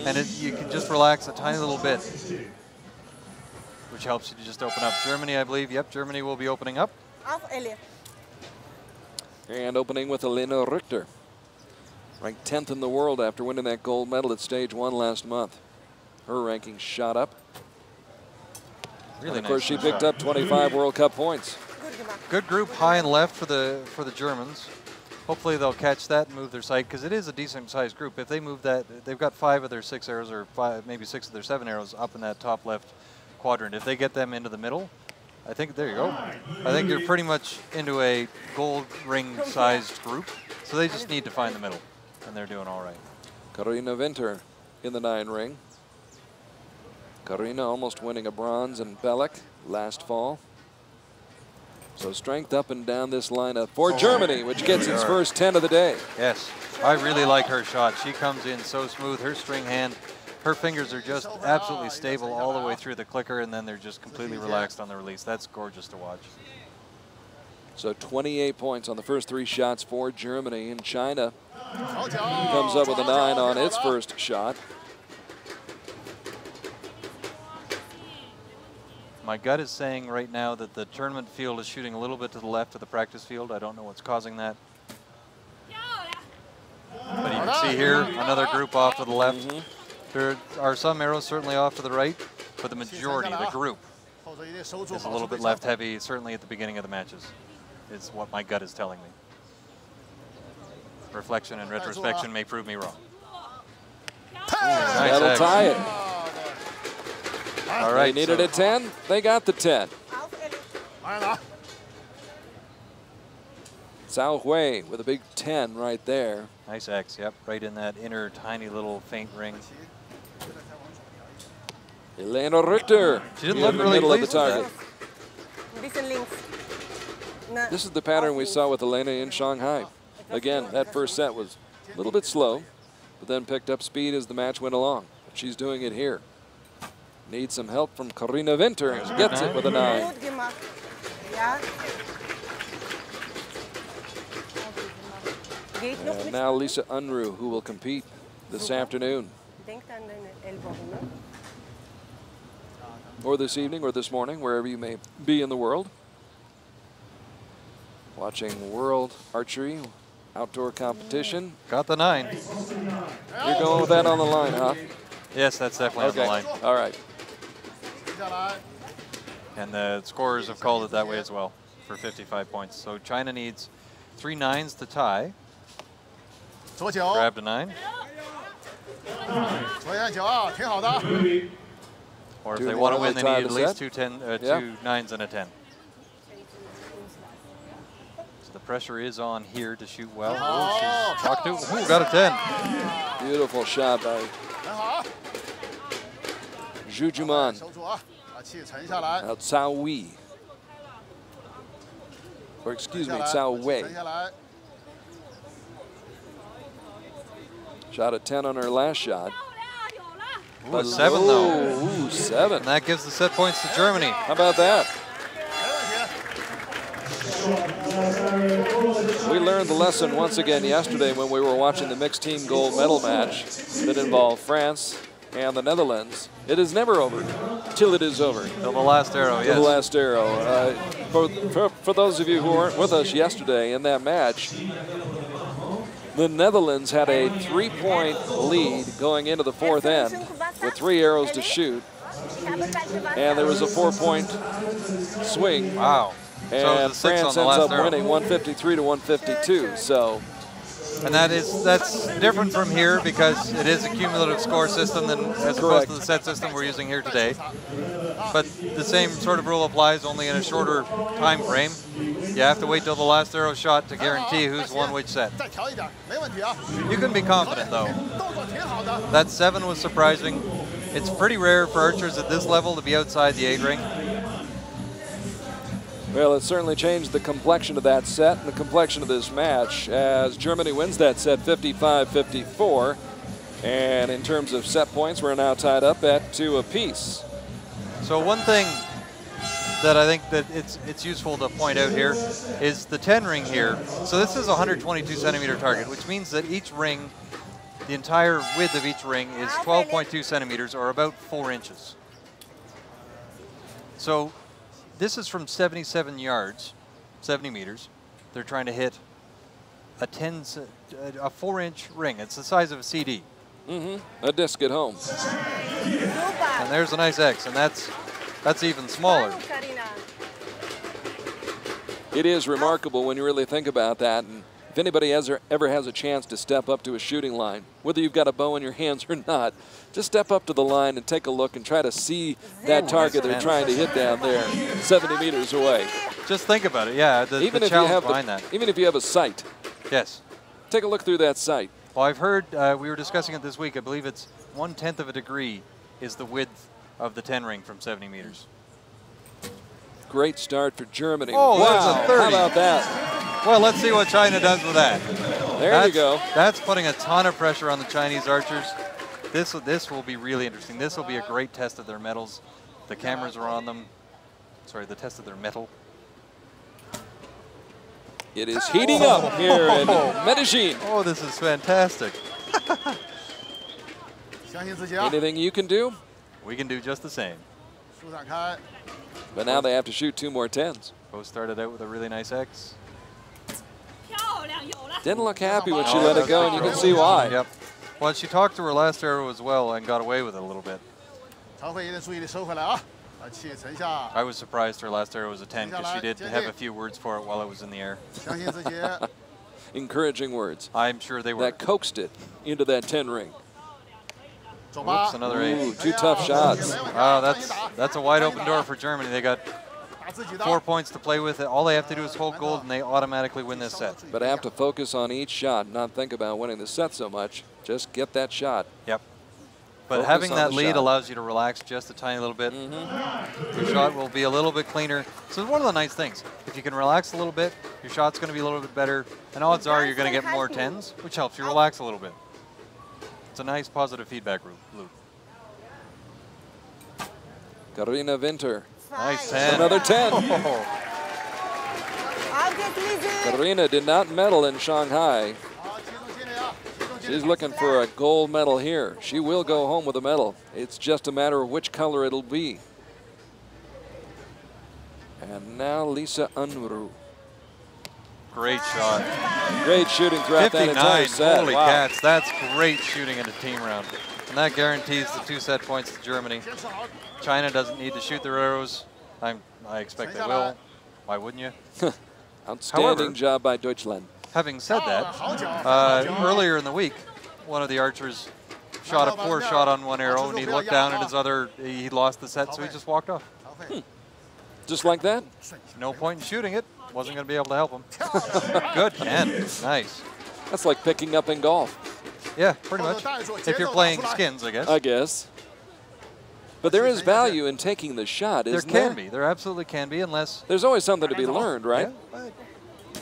And you can just relax a tiny little bit, which helps you to just open up. Germany, I believe. Yep, Germany will be opening up. And opening with Elena Richter, ranked 10th in the world after winning that gold medal at stage 1 last month. Her ranking shot up. Really and of course, nice she picked up 25 World Cup points. Good group, high and left for the Germans. Hopefully they'll catch that and move their sight, because it is a decent-sized group. If they move that, they've got 5 of their 6 arrows, or 5, maybe 6 of their 7 arrows up in that top left quadrant. If they get them into the middle, I think, there you go. I think you're pretty much into a gold ring-sized group. So they just need to find the middle, and they're doing all right. Karina Winter in the 9 ring. Karina almost winning a bronze in Belek last fall. So strength up and down this lineup for Germany, which gets its first 10 of the day. Yes, I really like her shot. She comes in so smooth. Her string hand, her fingers are just absolutely stable all the way through the clicker, and then they're just completely relaxed on the release. That's gorgeous to watch. So 28 points on the first 3 shots for Germany. And China comes up with a 9 on its first shot. My gut is saying right now that the tournament field is shooting a little bit to the left of the practice field. I don't know what's causing that. But you can see here, another group off to the left. There are some arrows certainly off to the right, but the majority, the group, is a little bit left heavy, certainly at the beginning of the matches, is what my gut is telling me. Reflection and retrospection may prove me wrong. Nice That'll eggs. tie it. All right, they needed a 10. They got the 10. Cao Hui with a big 10 right there. Nice X, yep, right in that inner tiny little faint ring. Elena Richter. She didn't in look the really middle of the pleased with target. This is the pattern we saw with Elena in Shanghai. Again, that first set was a little bit slow, but then picked up speed as the match went along. But she's doing it here. Needs some help from Karina Winter, and gets it with a 9. And now Lisa Unruh, who will compete this afternoon. Or this evening, or this morning, wherever you may be in the world. Watching World Archery Outdoor Competition. Got the 9. You're going with that on the line, huh? Yes, that's definitely on the line. All right. And the scorers have called it that way as well for 55 points. So China needs 3 9s to tie. Grabbed a 9. Or if they want to win, they need at least 2 9s and a 10. So the pressure is on here to shoot well. Oh, she's talked to. Ooh, got a 10. Beautiful shot by Zhu Man. Now Cao Hui or excuse me, Cao Wei. Shot at 10 on her last shot. Ooh, 7 though. Ooh, 7. And that gives the set points to Germany. How about that? We learned the lesson once again yesterday when we were watching the mixed team gold medal match that involved France and the Netherlands. It is never over till it is over. Till the last arrow, yes. Till the last arrow. For those of you who weren't with us yesterday in that match, the Netherlands had a 3-point lead going into the 4th end with 3 arrows to shoot. And there was a 4-point swing. Wow. And so France ends up winning 153 to 152. So, and that's different from here because it is a cumulative score system than as opposed to the set system we're using here today. But the same sort of rule applies, only in a shorter time frame. You have to wait till the last arrow shot to guarantee who's won which set. You can be confident though. That 7 was surprising. It's pretty rare for archers at this level to be outside the 8 ring. Well, it certainly changed the complexion of that set and the complexion of this match as Germany wins that set 55-54. And in terms of set points, we're now tied up at 2 apiece. So one thing that I think that it's useful to point out here is the 10 ring here. So this is a 122 centimeter target, which means that each ring, the entire width of each ring is 12.2 centimeters or about 4 inches. So this is from 77 yards, 70 meters. They're trying to hit a 4-inch ring. It's the size of a CD. A disc at home. And there's a nice X, and that's even smaller. It is remarkable when you really think about that. And if anybody ever has a chance to step up to a shooting line, whether you've got a bow in your hands or not, just step up to the line and take a look and try to see that target they're trying to hit down there 70 meters away. Just think about it, yeah, even the challenge behind that. Even if you have a sight. Yes. Take a look through that sight. Well, I've heard, we were discussing it this week, I believe it's 1/10 of a degree is the width of the 10 ring from 70 meters. Great start for Germany. Oh, wow. that's a 30. How about that? Well, let's see what China does with that. There you go. That's putting a ton of pressure on the Chinese archers. This will be really interesting. This will be a great test of their metals. The cameras are on them. Sorry, the test of their metal. It is heating up here in Medellin. Oh, this is fantastic. Anything you can do? We can do just the same. But now they have to shoot 2 more 10s. Both started out with a really nice X. Didn't look happy when she let it go, and you can see why. Yep. Well, she talked to her last arrow as well and got away with it a little bit. I was surprised her last arrow was a 10 because she did have a few words for it while it was in the air. Encouraging words. I'm sure they were. That coaxed it into that 10 ring. Oops, another 8. Ooh, 2 tough shots. Wow, that's a wide open door for Germany. They got 4 points to play with. All they have to do is hold gold, and they automatically win this set. But I have to focus on each shot, not think about winning the set so much. Just get that shot. Yep. But Focus having on that the lead shot. allows you to relax just a tiny little bit. Your shot will be a little bit cleaner. So it's one of the nice things. If you can relax a little bit, your shot's going to be a little bit better. And odds are you're going to get more 10s, which helps you relax a little bit. It's a nice positive feedback loop. Karina Winter. Nice 10. Another 10. Oh. Karina did not medal in Shanghai. She's looking for a gold medal here. She will go home with a medal. It's just a matter of which color it'll be. And now Lisa Unruh. Great shot. Great shooting throughout that entire 59. set. Holy Wow. cats. That's great shooting in a team round. And that guarantees the 2 set points to Germany. China doesn't need to shoot their arrows. I expect they will. Why wouldn't you? Outstanding However, job by Deutschland. Having said that, earlier in the we one of the archers shot a poor shot on one arrow, and he looked down at his other, he lost the set, so he just walked off. Just like that? No point in shooting it. Wasn't going to be able to help him. Good, Ken. Nice. That's like picking up in golf. Yeah, pretty much. If you're playing skins, I guess. I guess. But there is value in taking the shot, isn't there? There can be. There absolutely can be, unless... There's always something to be learned, right? Yeah,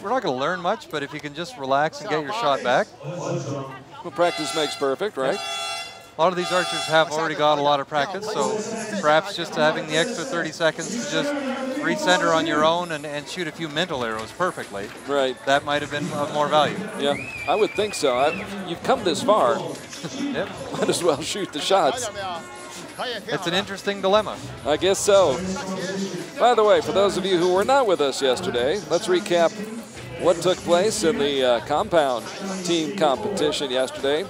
we're not going to learn much, but if you can just relax and get your shot back. Well, practice makes perfect, right? A lot of these archers have already got a lot of practice, so perhaps just having the extra 30 seconds to just recenter on your own and shoot a few mental arrows perfectly. Right. That might have been of more value. Yeah, I would think so. You've come this far. Yep. Might as well shoot the shots. It's an interesting dilemma. I guess so. By the way, for those of you who were not with us yesterday, let's recap what took place in the compound team competition yesterday.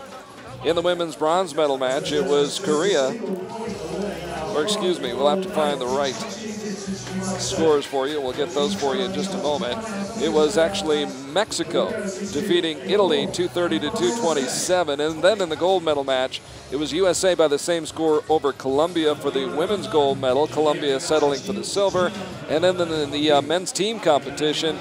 In the women's bronze medal match, it was Korea, or excuse me, we'll have to find the right scores for you. We'll get those for you in just a moment. It was actually Mexico defeating Italy 230 to 227. And then in the gold medal match, it was USA by the same score over Colombia for the women's gold medal, Colombia settling for the silver. And then in the men's team competition,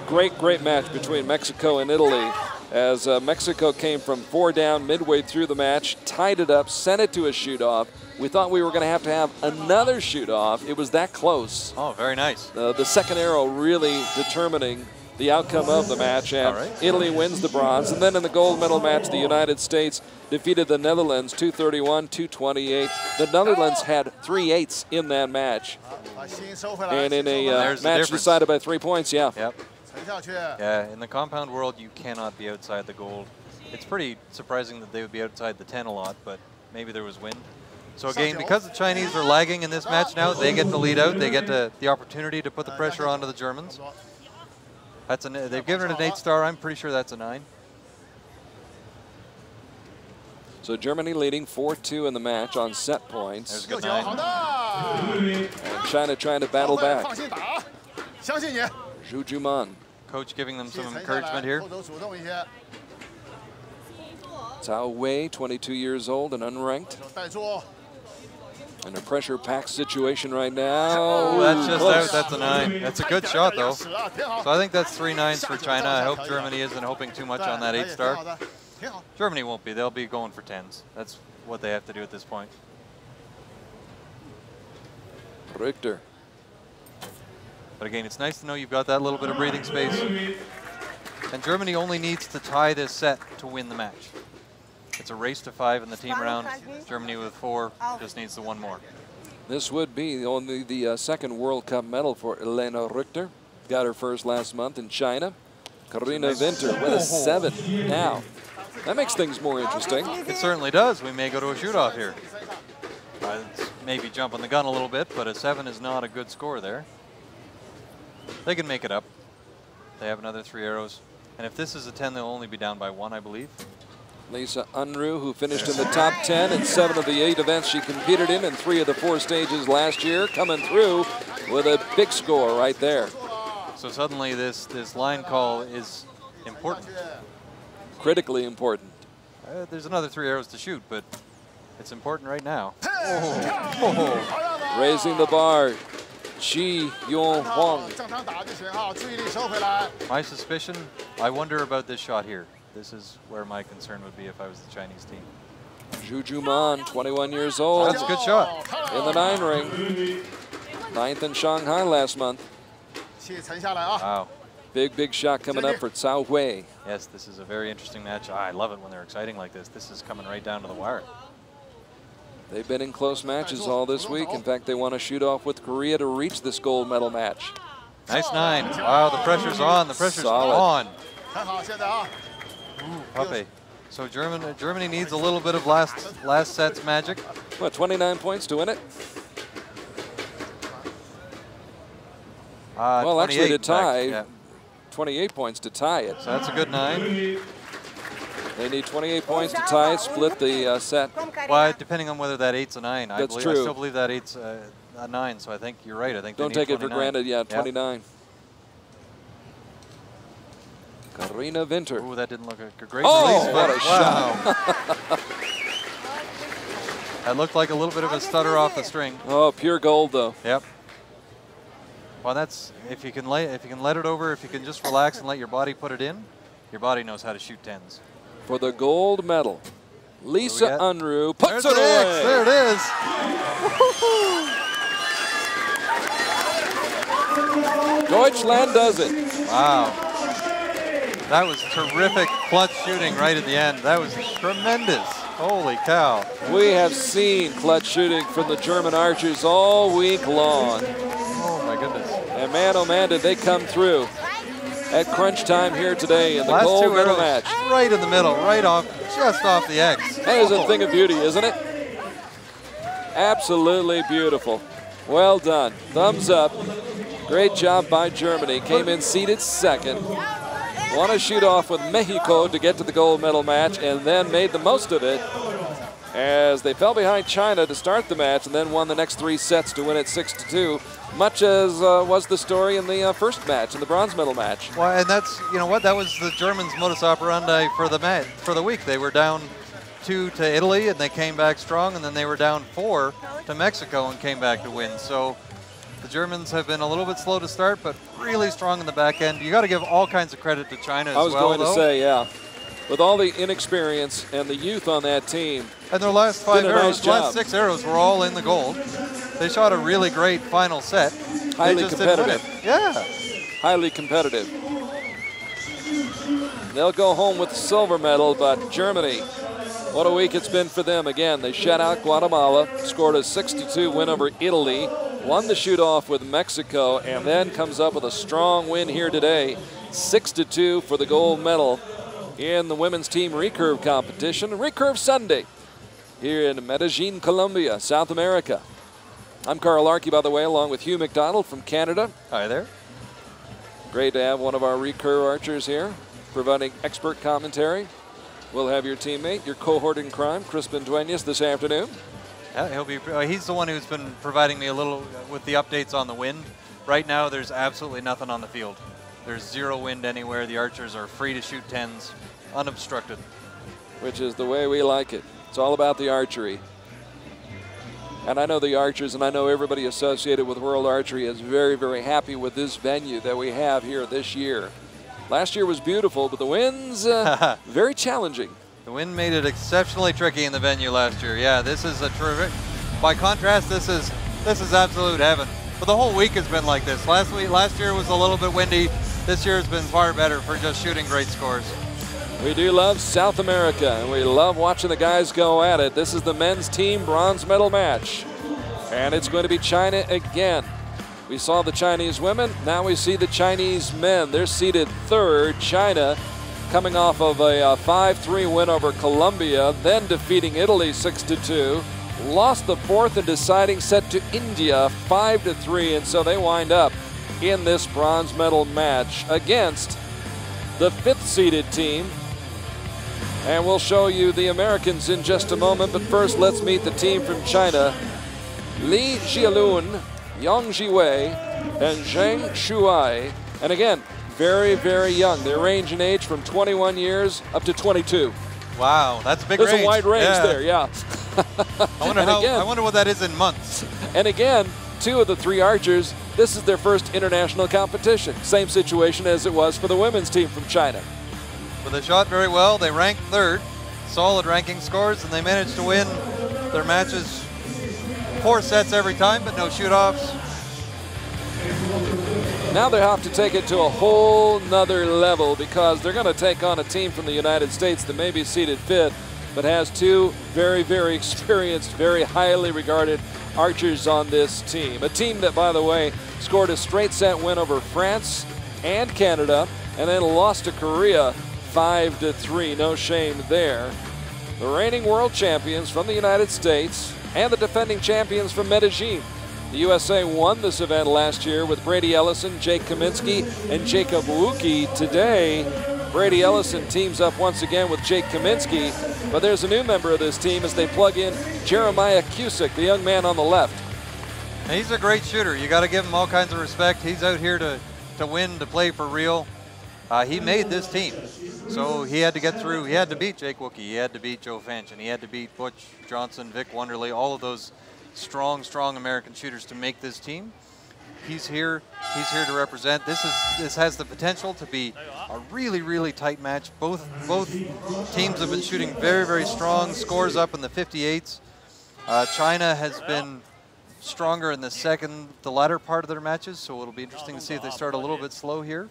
great match between Mexico and Italy, as Mexico came from 4 down midway through the match, tied it up, sent it to a shoot-off. We thought we were going to have another shoot-off. It was that close. Oh, very nice. The second arrow really determining the outcome of the match, and Italy wins the bronze. And then in the gold medal match, the United States defeated the Netherlands 231-228. The Netherlands had 3-8s in that match. And in a match decided by 3 points, yeah. Yep. Yeah, in the compound world, you cannot be outside the gold. It's pretty surprising that they would be outside the 10 a lot, but maybe there was wind. So again, because the Chinese are lagging in this match now, they get the lead out. They get the opportunity to put the pressure onto the Germans. They've given it an 8-star. I'm pretty sure that's a 9. So Germany leading 4-2 in the match on set points. There's a good 9. And China trying to battle back. Zhu Juman. Coach giving them some encouragement here. Cao Wei, 22 years old and unranked. In a pressure-packed situation right now. Oh, that's just out. That's a 9. That's a good shot, though. So I think that's 3 9s for China. I hope Germany isn't hoping too much on that 8-star. Germany won't be. They'll be going for 10s. That's what they have to do at this point. Richter. But again, it's nice to know you've got that little bit of breathing space. And Germany only needs to tie this set to win the match. It's a race to 5 in the team round. Germany with 4 just needs the 1 more. This would be only the second World Cup medal for Elena Richter. Got her first last month in China. Carina Winter with a 7 now. That makes things more interesting. It certainly does. We may go to a shoot-off here. Maybe jumping the gun a little bit, but a 7 is not a good score there. They can make it up. They have another 3 arrows. And if this is a 10, they'll only be down by 1, I believe. Lisa Unruh, who finished in the top 10 in 7 of the 8 events she competed in 3 of the 4 stages last year, coming through with a big score right there. So suddenly this line call is important. Critically important. There's another 3 arrows to shoot, but it's important right now. Raising the bar. Chi Yong Huang. My suspicion, I wonder about this shot here. This is where my concern would be if I was the Chinese team. Zhu Juman, 21 years old. That's a good shot. In the 9 ring. 9th in Shanghai last month. Wow. Big shot coming up for Cao Wei. Yes, this is a very interesting match. I love it when they're exciting like this. This is coming right down to the wire. They've been in close matches all this week. In fact, they want to shoot off with Korea to reach this gold medal match. Nice 9. Wow, the pressure's on. The pressure's on. Ooh, puppy. So Germany needs a little bit of last set's magic. What, 29 points to win it? Well, actually to tie, 28 points to tie it. So that's a good 9. They need 28 points to tie it, split the set. Well, depending on whether that 8's a 9. That's true. I still believe that 8's a 9, so I think you're right. I think don't take it for granted, yeah, 29. Yep. Carina Winter. Ooh, that didn't look like a great release. What a shot. That looked like a little bit of a stutter off the string. Oh, pure gold, though. Yep. Well, that's, if you can let it over, if you can just relax and let your body put it in, your body knows how to shoot 10s. For the gold medal, Lisa Unruh puts it away. There it is. Deutschland does it. Wow. That was terrific clutch shooting right at the end. That was tremendous. Holy cow. We have seen clutch shooting from the German archers all week long. Oh my goodness. And man, oh man, did they come through at crunch time here today in the Last gold two medal arrows match. right in the middle, right off, just off the X. That is a thing of beauty, isn't it? Absolutely beautiful. Well done. Thumbs up. Great job by Germany. Came in seeded second. Won a shoot-off with Mexico to get to the gold medal match and then made the most of it as they fell behind China to start the match and then won the next 3 sets to win it 6-2, much as was the story in the first match, in the bronze medal match. Well, and that's, you know what, that was the Germans' modus operandi for the week. They were down 2 to Italy and they came back strong, and then they were down 4 to Mexico and came back to win. So the Germans have been a little bit slow to start, but really strong in the back end. You got to give all kinds of credit to China as well. I was going to say, yeah. With all the inexperience and the youth on that team. And their last 5 arrows, nice last 6 arrows were all in the gold. They shot a really great final set. Highly competitive. Yeah. Highly competitive. They'll go home with the silver medal, but Germany, what a week it's been for them. Again, they shut out Guatemala, scored a 6-2 win over Italy, won the shoot-off with Mexico, and then comes up with a strong win here today, 6-2 for the gold medal in the women's team recurve competition. Recurve Sunday here in Medellin, Colombia, South America. I'm Carl ARKY, by the way, along with Hugh McDONALD from Canada. Hi there. Great to have one of our recurve archers here, providing expert commentary. We'll have your teammate, your cohort in crime, Crispin Duenas, this afternoon. Yeah, he's the one who's been providing me a little with the updates on the wind. Right now, there's absolutely nothing on the field. There's 0 wind anywhere. The archers are free to shoot 10s, unobstructed. Which is the way we like it. It's all about the archery. And I know the archers and I know everybody associated with World Archery is very, very happy with this venue that we have here this year. Last year was beautiful, but the wind's very challenging. The wind made it exceptionally tricky in the venue last year. Yeah, this is a terrific. By contrast, this is absolute heaven. But the whole week has been like this. Last year was a little bit windy. This year has been far better for just shooting great scores. We do love South America, and we love watching the guys go at it. This is the men's team bronze medal match, and it's going to be China again. We saw the Chinese women, now we see the Chinese men. They're seated 3rd. China coming off of a 5-3 win over Colombia, then defeating Italy 6-2. Lost the 4th and deciding set to India 5-3, and so they wind up in this bronze medal match against the 5th seeded team. And we'll show you the Americans in just a moment, but first let's meet the team from China. Li Jialun, Yang Jiwei, and Zheng Shuai. And again, very, very young. They range in age from 21 years up to 22. Wow, that's a big range. There's a wide range there, yeah. I wonder what that is in months. And again, 2 of the 3 archers, this is their first international competition. Same situation as it was for the women's team from China. But they shot very well. They ranked 3rd, solid ranking scores, and they managed to win their matches 4 sets every time, but no shoot-offs. Now they have to take it to a whole nother level because they're going to take on a team from the United States that may be seated 5th, but has 2 very, very experienced, very highly regarded archers on this team. A team that, by the way, scored a straight set win over France and Canada, and then lost to Korea 5-3. No shame there. The reigning world champions from the United States and the defending champions from Medellin. The USA won this event last year with Brady Ellison, Jake Kaminsky, and Jacob Wuki. Today, Brady Ellison teams up once again with Jake Kaminsky, but there's a new member of this team as they plug in Jeremiah Cusick, the young man on the left. He's a great shooter. You got to give him all kinds of respect. He's out here to win, to play for real. He made this team, so he had to get through. He had to beat Jake Wookie. He had to beat Joe Fanchen. He had to beat Butch Johnson, Vic Wonderly, all of those strong American shooters to make this team. He's here to represent. This has the potential to be a really tight match. Both teams have been shooting very, very strong. Scores up in the 58s. China has been stronger in the latter part of their matches, so it'll be interesting to see if they start a little bit slow here.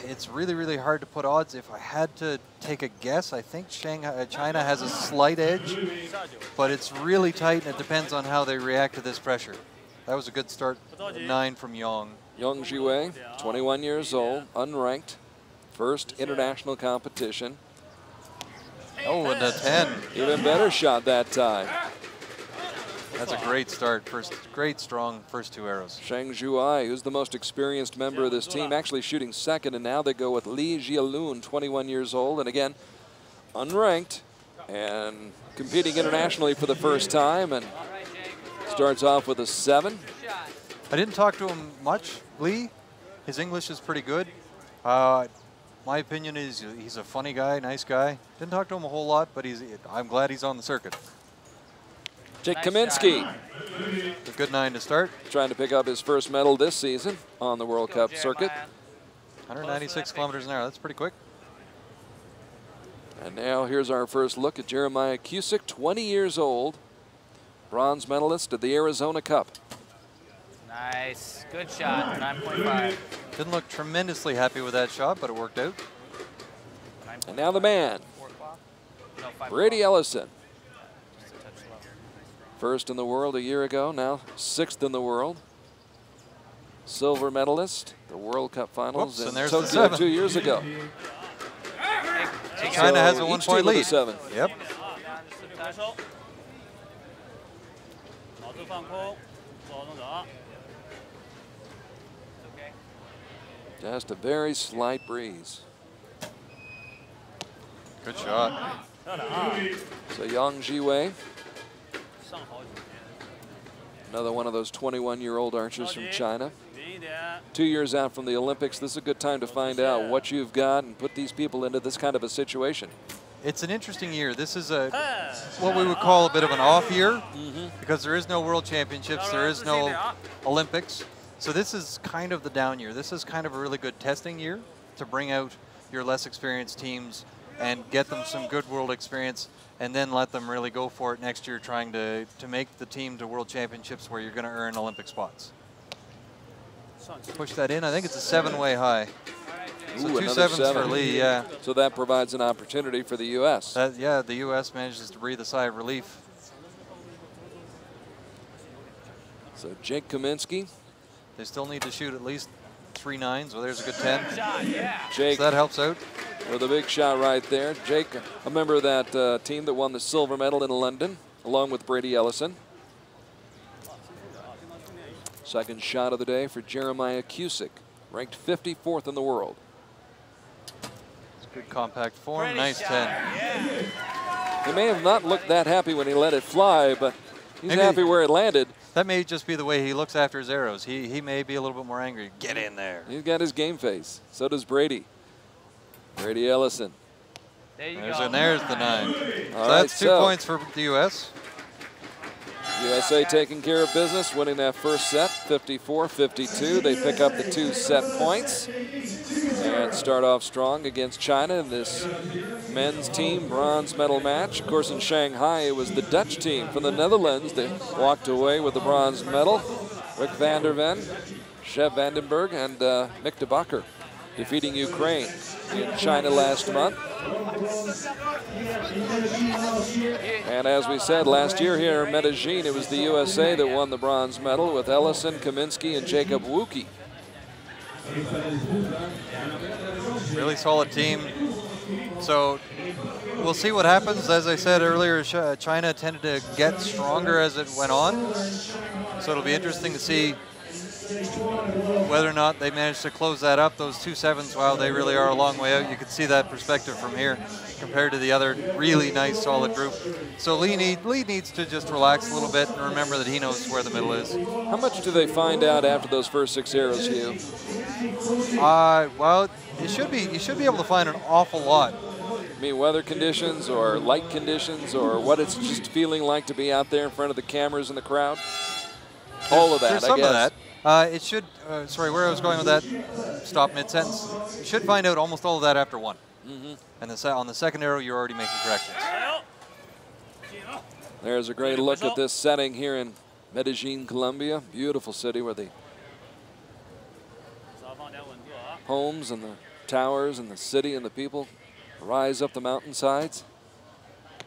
It's really, really hard to put odds. If I had to take a guess, I think China has a slight edge, but it's really tight, and it depends on how they react to this pressure. That was a good start, 9 from Yang. Yang Jiwei, 21 years old, unranked, first international competition. Oh, and a 10. Even better shot that time. That's a great start. Great, strong first 2 arrows. Sheng Zhuai, who's the most experienced member of this team, actually shooting second, and now they go with Li Jialun, 21 years old, and again, unranked, and competing internationally for the first time, and starts off with a 7. I didn't talk to him much, Li. His English is pretty good. My opinion is he's a funny guy, nice guy. Didn't talk to him a whole lot, but I'm glad he's on the circuit. Jake Kaminsky. A good 9 to start. Trying to pick up his first medal this season on the World Cup circuit. 196 kilometers an hour, that's pretty quick. And now here's our first look at Jeremiah Cusick, 20 years old, bronze medalist at the Arizona Cup. Nice, good shot, 9.5. Didn't look tremendously happy with that shot, but it worked out. And now the man, Brady Ellison. First in the world a year ago, now 6th in the world. Silver medalist, the World Cup Finals in Tokyo 2 years ago. China has a 1-point lead. 7. Yep. Just a very slight breeze. Good shot. So Yang Jiwei, another one of those 21-year-old archers from China. 2 years out from the Olympics, this is a good time to find out what you've got and put these people into this kind of a situation. It's an interesting year. This is what we would call a bit of an off year because there is no World Championships, there is no Olympics. So this is kind of the down year. This is kind of a really good testing year to bring out your less experienced teams and get them some good world experience, and then let them really go for it next year, trying to make the team to World Championships where you're going to earn Olympic spots. Push that in. I think it's a 7-way high. So Ooh, 2 7s 7. for Lee, yeah. So that provides an opportunity for the U.S. Yeah, the U.S. manages to breathe a sigh of relief. So Jake Kaminsky. They still need to shoot at least 3 9s. Well, there's a good 10. Jake, so that helps out. With a big shot right there. Jake, a member of that team that won the silver medal in London, along with Brady Ellison. Second shot of the day for Jeremiah Cusick, ranked 54th in the world. It's good compact form, nice 10. He may have not looked that happy when he let it fly, but he's happy where it landed. That may just be the way he looks after his arrows. He may be a little bit more angry. Get in there. He's got his game face. So does Brady. Brady Ellison. There's the 9. So Right, that's 2 points for the U.S. USA taking care of business, winning that first set, 54-52. They pick up the 2 set points and start off strong against China in this men's team bronze medal match. Of course, in Shanghai, it was the Dutch team from the Netherlands that walked away with the bronze medal. Rick van der Ven, Shev Vandenberg, and Mick de Bakker defeating Ukraine in China last month. And as we said last year here in Medellin, it was the USA that won the bronze medal with Ellison, Kaminsky, and Jacob Wuki. Really solid team. So we'll see what happens. As I said earlier, China tended to get stronger as it went on. So it'll be interesting to see whether or not they manage to close that up. Those 2 7s, while they really are a long way out, you can see that perspective from here compared to the other really nice, solid group. So Lee needs to just relax a little bit and remember that he knows where the middle is. How much do they find out after those first 6 arrows, Hugh? Well, you should be able to find an awful lot. I mean, weather conditions or light conditions or what it's just feeling like to be out there in front of the cameras and the crowd? All of that, there's some I guess. of that. It should, sorry, where I was going with that, stop mid-sentence. You should find out almost all of that after 1. And on the second arrow, you're already making corrections. There's a great look at this setting here in Medellin, Colombia. Beautiful city where the homes and the towers and the city and the people rise up the mountainsides.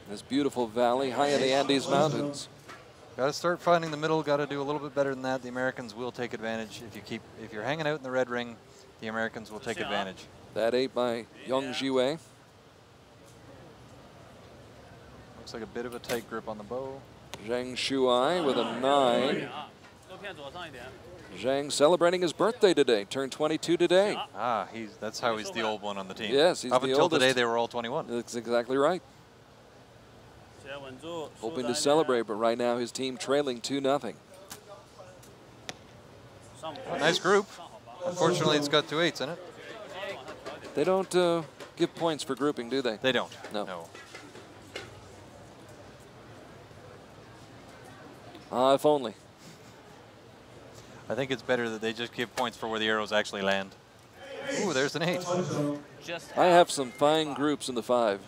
This beautiful valley high in the Andes Mountains. Got to start finding the middle. Got to do a little bit better than that. The Americans will take advantage. If you're hanging out in the red ring, the Americans will take advantage. That 8 by Yang Jiwei. Looks like a bit of a tight grip on the bow. Zhang Shuai with a 9. Zhang celebrating his birthday today, turned 22 today. Ah, that's how he's the old one on the team. Yes, he's Up the until oldest. today, they were all 21. That's exactly right. Hoping to celebrate, but right now his team trailing 2-0. Nice group. Unfortunately, it's got 2 8s in it. They don't give points for grouping, do they? They don't. No. No. If only. I think it's better that they just give points for where the arrows actually land. Ooh, there's an 8. I have some fine groups in the 5.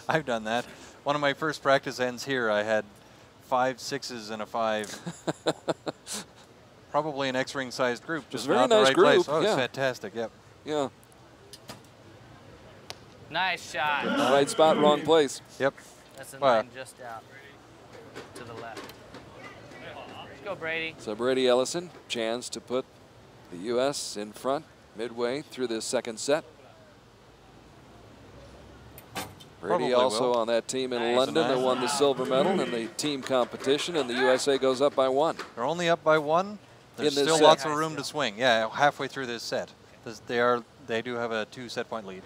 I've done that. One of my first practice ends here, I had 5 6s and a 5. Probably an X-ring sized group. Just very not in the nice right group, place. Oh, yeah. it's fantastic. Yep. Yeah. Nice shot. Right spot, wrong place. Yep. That's a Wow. 9 just out to the left. Let's go, Brady. So Brady Ellison, chance to put the U.S. in front midway through this second set. Brady Probably also will. on that team in Nice. London that won the silver medal in the team competition, and the USA goes up by 1. They're only up by 1. There's In this still set. lots of room to swing. Yeah, halfway through this set. They do have a 2 set point lead.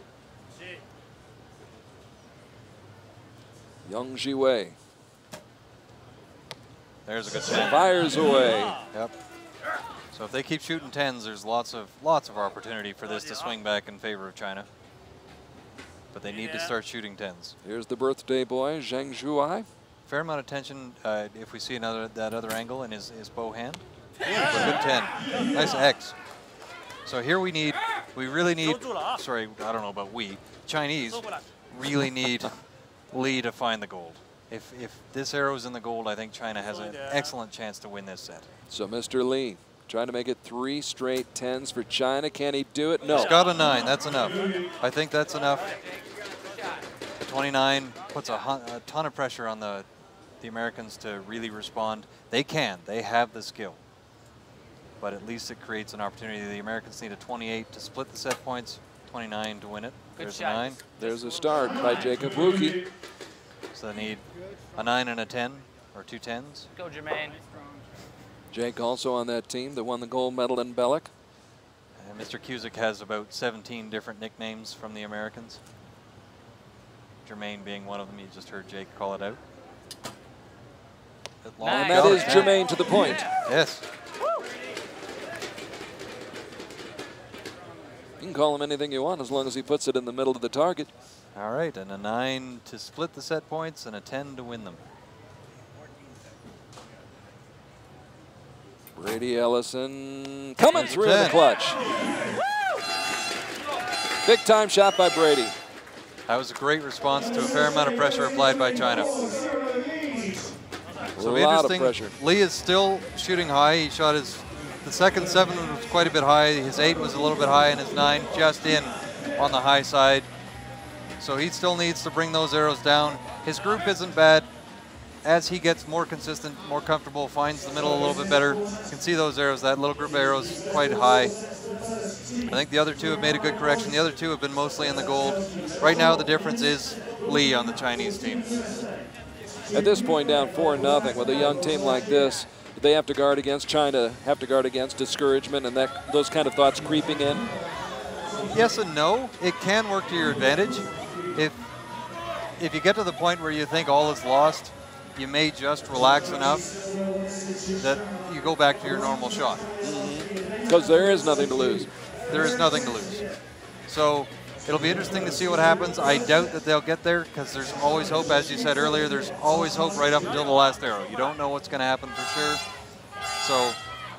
Yang Jiwei There's a good set. fires away. Yep. So if they keep shooting 10s, there's lots of opportunity for this to swing back in favor of China. But they need to start shooting 10s. Here's the birthday boy, Zhang Shuai. Fair amount of tension if we see that other angle in his bow hand. A good 10. Nice X. So here we really need, sorry, I don't know about Chinese really need Lee to find the gold. If this arrow's in the gold, I think China has an excellent chance to win this set. So Mr. Lee trying to make it 3 straight 10s for China. Can he do it? No. He's got a 9. That's enough. I think that's enough. The 29 puts a ton of pressure on the Americans to really respond. They can. They have the skill. But at least it creates an opportunity. The Americans need a 28 to split the set points, 29 to win it. Good There's shot. a 9. There's a start by Jacob Wuki. So they need a 9 and a 10, or 2 10s. Go, Jermaine. Jake also on that team that won the gold medal in Belek. And Mr. Cusick has about 17 different nicknames from the Americans. Jermaine being one of them. You just heard Jake call it out. Long And that shot. is Jermaine to the point. Yes. You can call him anything you want as long as he puts it in the middle of the target. All right, and a 9 to split the set points and a 10 to win them. Brady Ellison coming through in the 10. clutch. Big time shot by Brady. That was a great response to a fair amount of pressure applied by China. So it'll be lot of interesting. pressure. Lee is still shooting high. He shot the second 7 was quite a bit high. His 8 was a little bit high, and his 9 just in on the high side. So he still needs to bring those arrows down. His group isn't bad. As he gets more consistent, more comfortable, finds the middle a little bit better, you can see those arrows, that little group of arrows, quite high. I think the other 2 have made a good correction. The other 2 have been mostly in the gold. Right now, the difference is Lee on the Chinese team. At this point, down 4-0 with a young team like this, they have to guard against China, have to guard against discouragement and those kind of thoughts creeping in. Yes and no. It can work to your advantage. If you get to the point where you think all is lost, you may just relax enough that you go back to your normal shot. Because there is nothing to lose. There is nothing to lose. So it'll be interesting to see what happens. I doubt that they'll get there because there's always hope. As you said earlier, there's always hope right up until the last arrow. You don't know what's going to happen for sure. So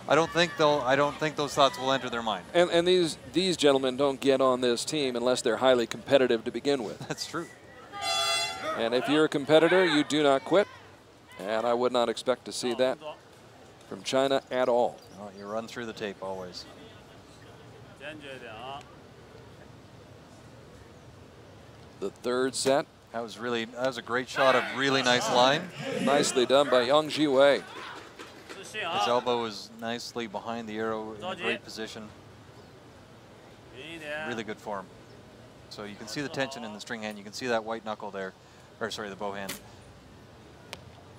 I don't think those thoughts will enter their mind. And these gentlemen don't get on this team unless they're highly competitive to begin with. That's true. And if you're a competitor, you do not quit. And I would not expect to see that from China at all. Oh, you run through the tape always. The third set. That was a great shot of really nice line. Nicely done by Yang Jiwei. His elbow was nicely behind the arrow in a great position. Really good form. So you can see the tension in the string hand. You can see that white knuckle there, or sorry, the bow hand.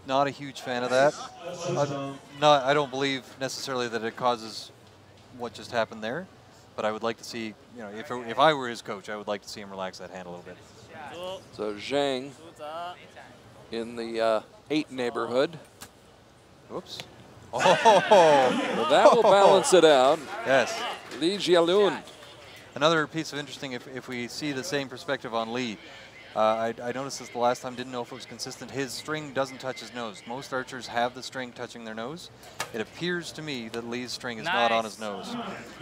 Not a huge fan of that. I don't believe necessarily that it causes what just happened there, but I would like to see, you know, if I were his coach, I would like to see him relax that hand a little bit. So Zhang in the 8 neighborhood. Whoops. Well, that will balance it out. Yes. Li Jialun. Another piece of interesting, if we see the same perspective on Li, I noticed this the last time, didn't know if it was consistent. His string doesn't touch his nose. Most archers have the string touching their nose. It appears to me that Li's string is not on his nose.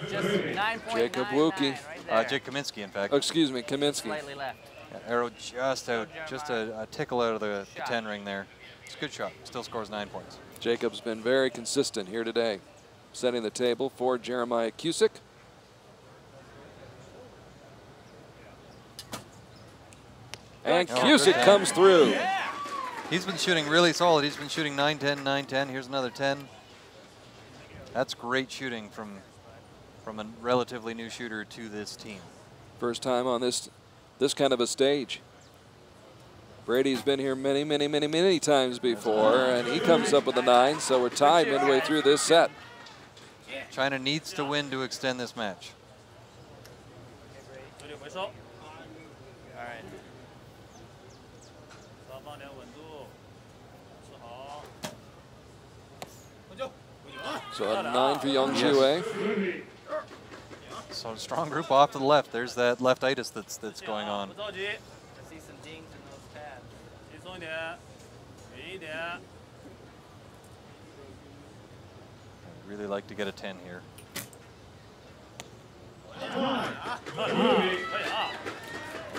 Just 9.99 Jacob Wuki. right Jake Kaminsky, in fact. Oh, excuse me, Kaminsky. Slightly left. Arrow just out, just a tickle out of the 10 ring there. It's a good shot. Still scores 9 points. Jacob's been very consistent here today, setting the table for Jeremiah Cusick. And Cusick comes through. He's been shooting really solid. He's been shooting 9-10, 9-10. Here's another 10. That's great shooting from a relatively new shooter to this team. First time on this kind of a stage. Brady's been here many times before, and he comes up with a 9, so we're tied midway through this set. China needs to win to extend this match. All right. So a 9 for Yang Jiwei. So strong group off to the left. There's that leftitis that's going on. I see some dings in those pads. I'd really like to get a 10 here. I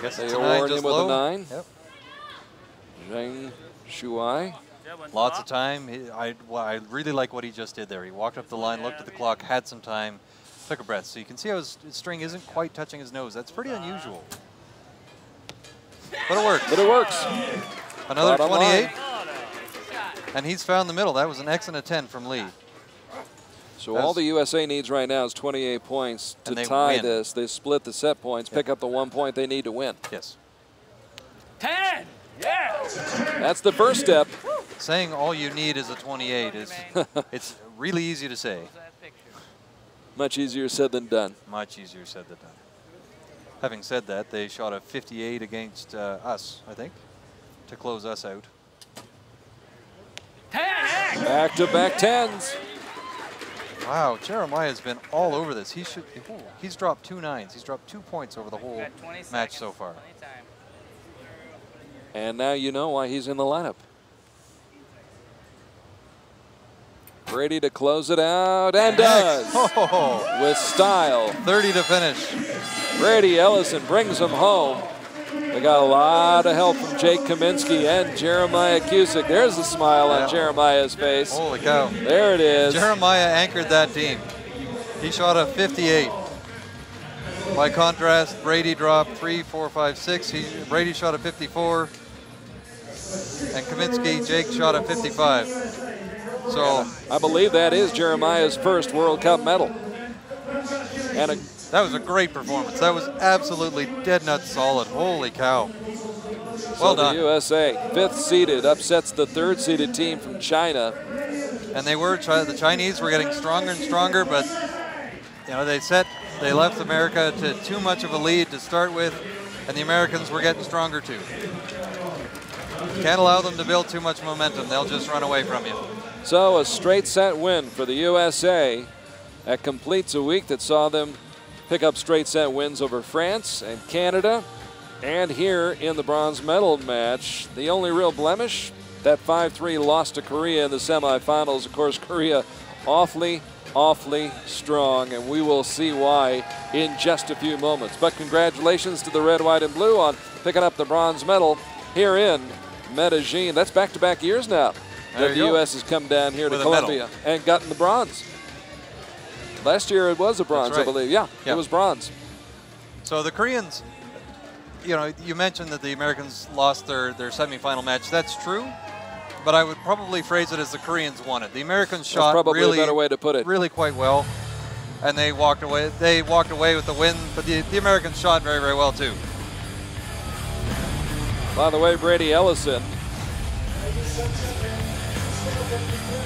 guess They tonight award just him with low. a 9. Yep. Zhang Shuai. Lots of time. I really like what he just did there. He walked up the line, looked at the clock, had some time, took a breath. So you can see how his string isn't quite touching his nose. That's pretty unusual. But it works. But it works. Another Bottom 28. line. And he's found the middle. That was an excellent 10 from Li. So all the USA needs right now is 28 points to And they tie win. this. They split the set points, pick up the 1 point they need to win. Yes. 10! Yeah! That's the first step. Saying all you need is a 28 is, it's really easy to say. Much easier said than done. Much easier said than done. Having said that, they shot a 58 against us, I think, to close us out. 10! Back-to-back 10s. Wow, Jeremiah's been all over this. He's dropped 2 9s. He's dropped 2 points over the whole match so far. And now you know why he's in the lineup. Brady to close it out, and does. Oh, with style. 30 to finish. Brady Ellison brings him home. They got a lot of help from Jake Kaminsky and Jeremiah Cusick. There's a smile on Jeremiah's face. Holy cow. There it is. Jeremiah anchored that team. He shot a 58. By contrast, Brady dropped 3, 4, 5, 6. Brady shot a 54. And Kaminsky, Jake shot a 55. So I believe that is Jeremiah's first World Cup medal. And that was a great performance. That was absolutely dead nuts solid. Holy cow. Well done. The USA, 5th seeded, upsets the 3rd seeded team from China. And the Chinese were getting stronger and stronger, but you know, they left America to too much of a lead to start with, and the Americans were getting stronger too. Can't allow them to build too much momentum. They'll just run away from you. So a straight set win for the USA. That completes a week that saw them pick up straight set wins over France and Canada. And here in the bronze medal match, the only real blemish, that 5-3 loss to Korea in the semifinals. Of course, Korea awfully strong, and we will see why in just a few moments. But congratulations to the red, white, and blue on picking up the bronze medal here in Medellin. That's back-to-back years now that the U.S. has come down here to Colombia and gotten the bronze. Last year it was a bronze, That's right. I believe. Yeah, Yeah. it was bronze. So the Koreans, you know, you mentioned that the Americans lost their semifinal match. That's true, but I would probably phrase it as the Koreans won it. The Americans shot probably really, a better way to put it. really quite well, and they walked away. They walked away with the win, but the Americans shot very, very well too. By the way, Brady Ellison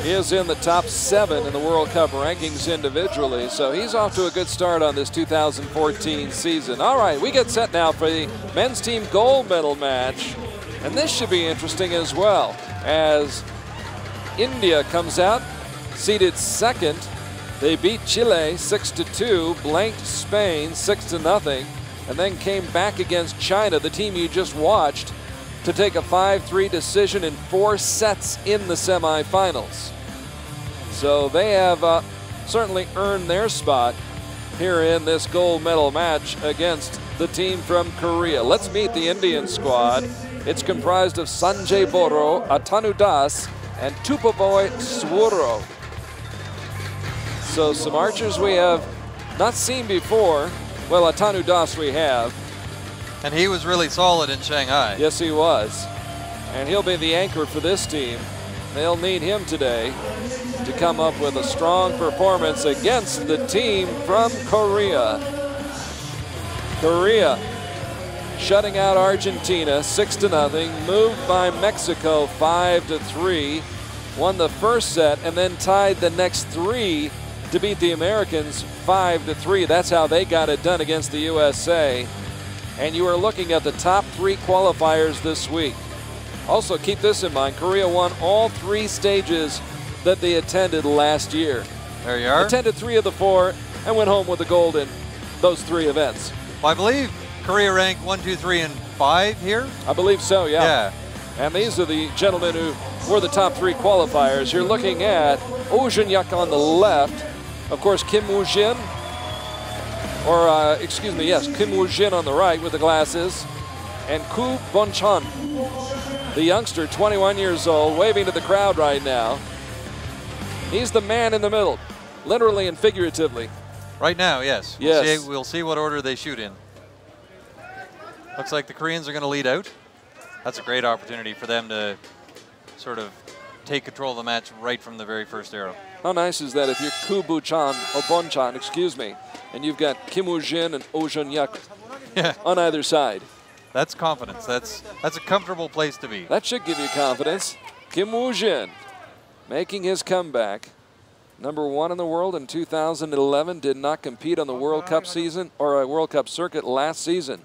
is in the top 7 in the World Cup rankings individually, so he's off to a good start on this 2014 season. All right, we get set now for the men's team gold medal match, and this should be interesting as well, as India comes out, seeded 2nd. They beat Chile 6-2, blanked Spain 6-0, and then came back against China, the team you just watched, to take a 5-3 decision in 4 sets in the semifinals. So they have certainly earned their spot here in this gold medal match against the team from Korea. Let's meet the Indian squad. It's comprised of Sanjay Boro, Atanu Das, and Tupavoy Swuro. So some archers we have not seen before. Well, Atanu Das we have. And he was really solid in Shanghai. Yes, he was. And he'll be the anchor for this team. They'll need him today to come up with a strong performance against the team from Korea. Korea shutting out Argentina 6-0, moved by Mexico 5-3, won the first set and then tied the next 3 to beat the Americans 5-3. That's how they got it done against the USA. And you are looking at the top 3 qualifiers this week. Also keep this in mind, Korea won all 3 stages that they attended last year. There you are. Attended 3 of the 4 and went home with the gold in those 3 events. Well, I believe Korea ranked 1, 2, 3, and 5 here. I believe so, yeah. Yeah. And these are the gentlemen who were the top 3 qualifiers. You're looking at Oh Jun-hyuk on the left. Of course, Kim Woo-jin, Kim Woo-jin on the right with the glasses, and Koo Bon-chan, the youngster, 21 years old, waving to the crowd right now. He's the man in the middle, literally and figuratively. Right now, yes. Yes. We'll see what order they shoot in. Looks like the Koreans are going to lead out. That's a great opportunity for them to sort of take control of the match right from the very first arrow. How nice is that if you're Koo Bon-chan, and you've got Kim Woo-jin and Oh Jun-hyuk on either side. That's confidence. That's a comfortable place to be. That should give you confidence. Kim Woo-jin making his comeback. Number 1 in the world in 2011, did not compete on the World Cup season or a World Cup circuit last season.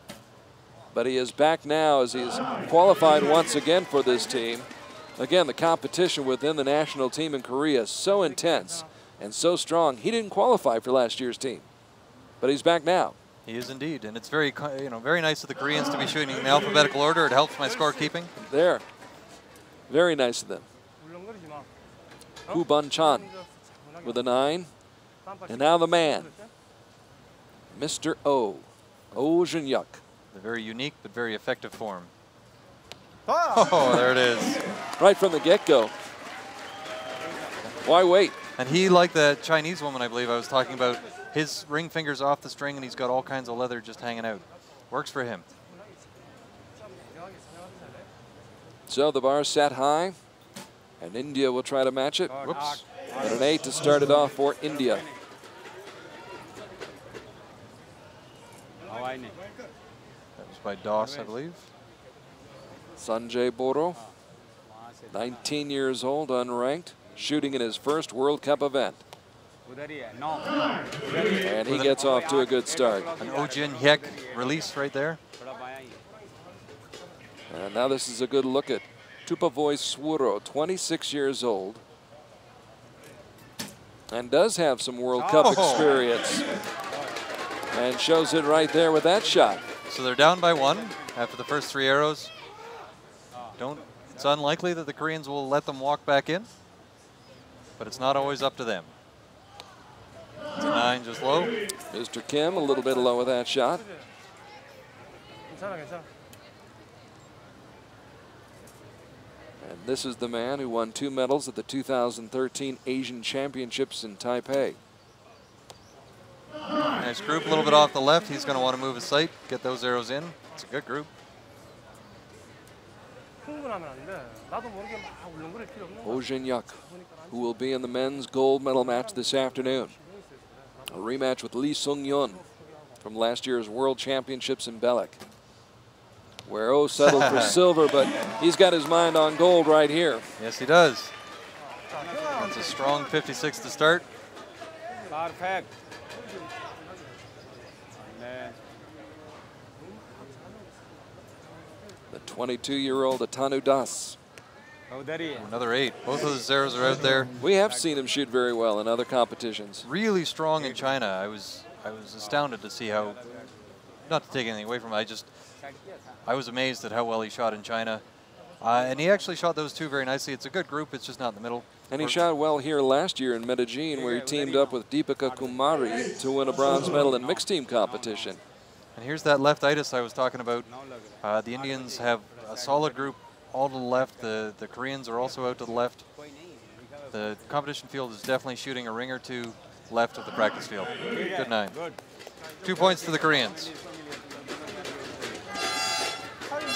But he is back now as he's qualified once again for this team. Again, the competition within the national team in Korea is so intense and so strong. He didn't qualify for last year's team, but he's back now. He is indeed, and it's very, very nice of the Koreans to be shooting in alphabetical order. It helps my scorekeeping. There, very nice of them. Koo Bon-chan with a 9, and now the man, Mr. Oh Jun-hyuk. The very unique but very effective form. Oh, there it is. Right from the get-go. Why wait? And he, like the Chinese woman I believe I was talking about, his ring finger's off the string and he's got all kinds of leather just hanging out. Works for him. So the bar set high, and India will try to match it. Whoops. And an 8 to start it off for India. That was by Doss, I believe. Sanjay Boro, 19 years old, unranked, shooting in his first World Cup event. And he gets off to a good start. An Oh Jun-hyuk release right there. And now this is a good look at Tupavoy Swuro, 26 years old, and does have some World Cup experience. And shows it right there with that shot. So they're down by 1 after the first 3 arrows. It's unlikely that the Koreans will let them walk back in, but it's not always up to them. It's a 9 just low. Mr. Kim a little bit low with that shot. And this is the man who won 2 medals at the 2013 Asian Championships in Taipei. Nice group, a little bit off the left. He's going to want to move his sight, get those arrows in. It's a good group. Oh Jin-hyuk, who will be in the men's gold medal match this afternoon. A rematch with Lee Sung-yeon from last year's World Championships in Belek, where Oh settled for silver, but he's got his mind on gold right here. Yes, he does. That's a strong 56 to start. Perfect. The 22-year-old Atanu Das. Another 8. Both of those arrows are out there. We have seen him shoot very well in other competitions. Really strong in China. I was astounded to see how, not to take anything away from it, I was amazed at how well he shot in China. And he actually shot those two very nicely. It's a good group, it's just not in the middle. And he shot well here last year in Medellin, where he teamed up with Deepika Kumari to win a bronze medal in mixed team competition. And here's that leftitis I was talking about. The Indians have a solid group all to the left. The Koreans are also out to the left. The competition field is definitely shooting a ring or two left of the practice field. Good 9. 2 points to the Koreans.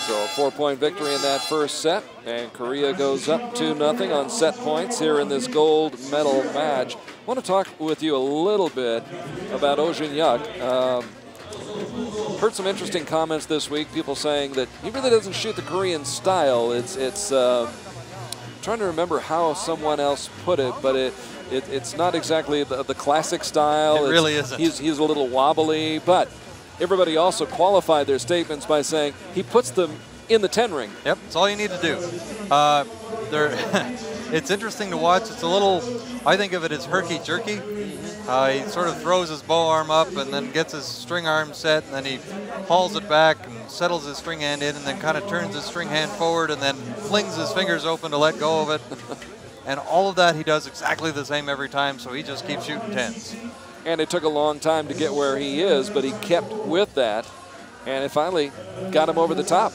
So a 4-point victory in that first set, and Korea goes up 2-0 on set points here in this gold medal match. I want to talk with you a little bit about Oh Jin-hyuk. Heard some interesting comments this week, people saying that he really doesn't shoot the Korean style. It's trying to remember how someone else put it, but it's not exactly the classic style. It really isn't. He's a little wobbly, but everybody also qualified their statements by saying he puts them in the 10 ring. Yep, that's all you need to do. It's interesting to watch. It's a little, I think of it as herky-jerky. He sort of throws his bow arm up and then gets his string arm set, and then he hauls it back and settles his string hand in, and then kind of turns his string hand forward and then flings his fingers open to let go of it. And all of that he does exactly the same every time, so he just keeps shooting 10s. And it took a long time to get where he is, but he kept with that, and it finally got him over the top.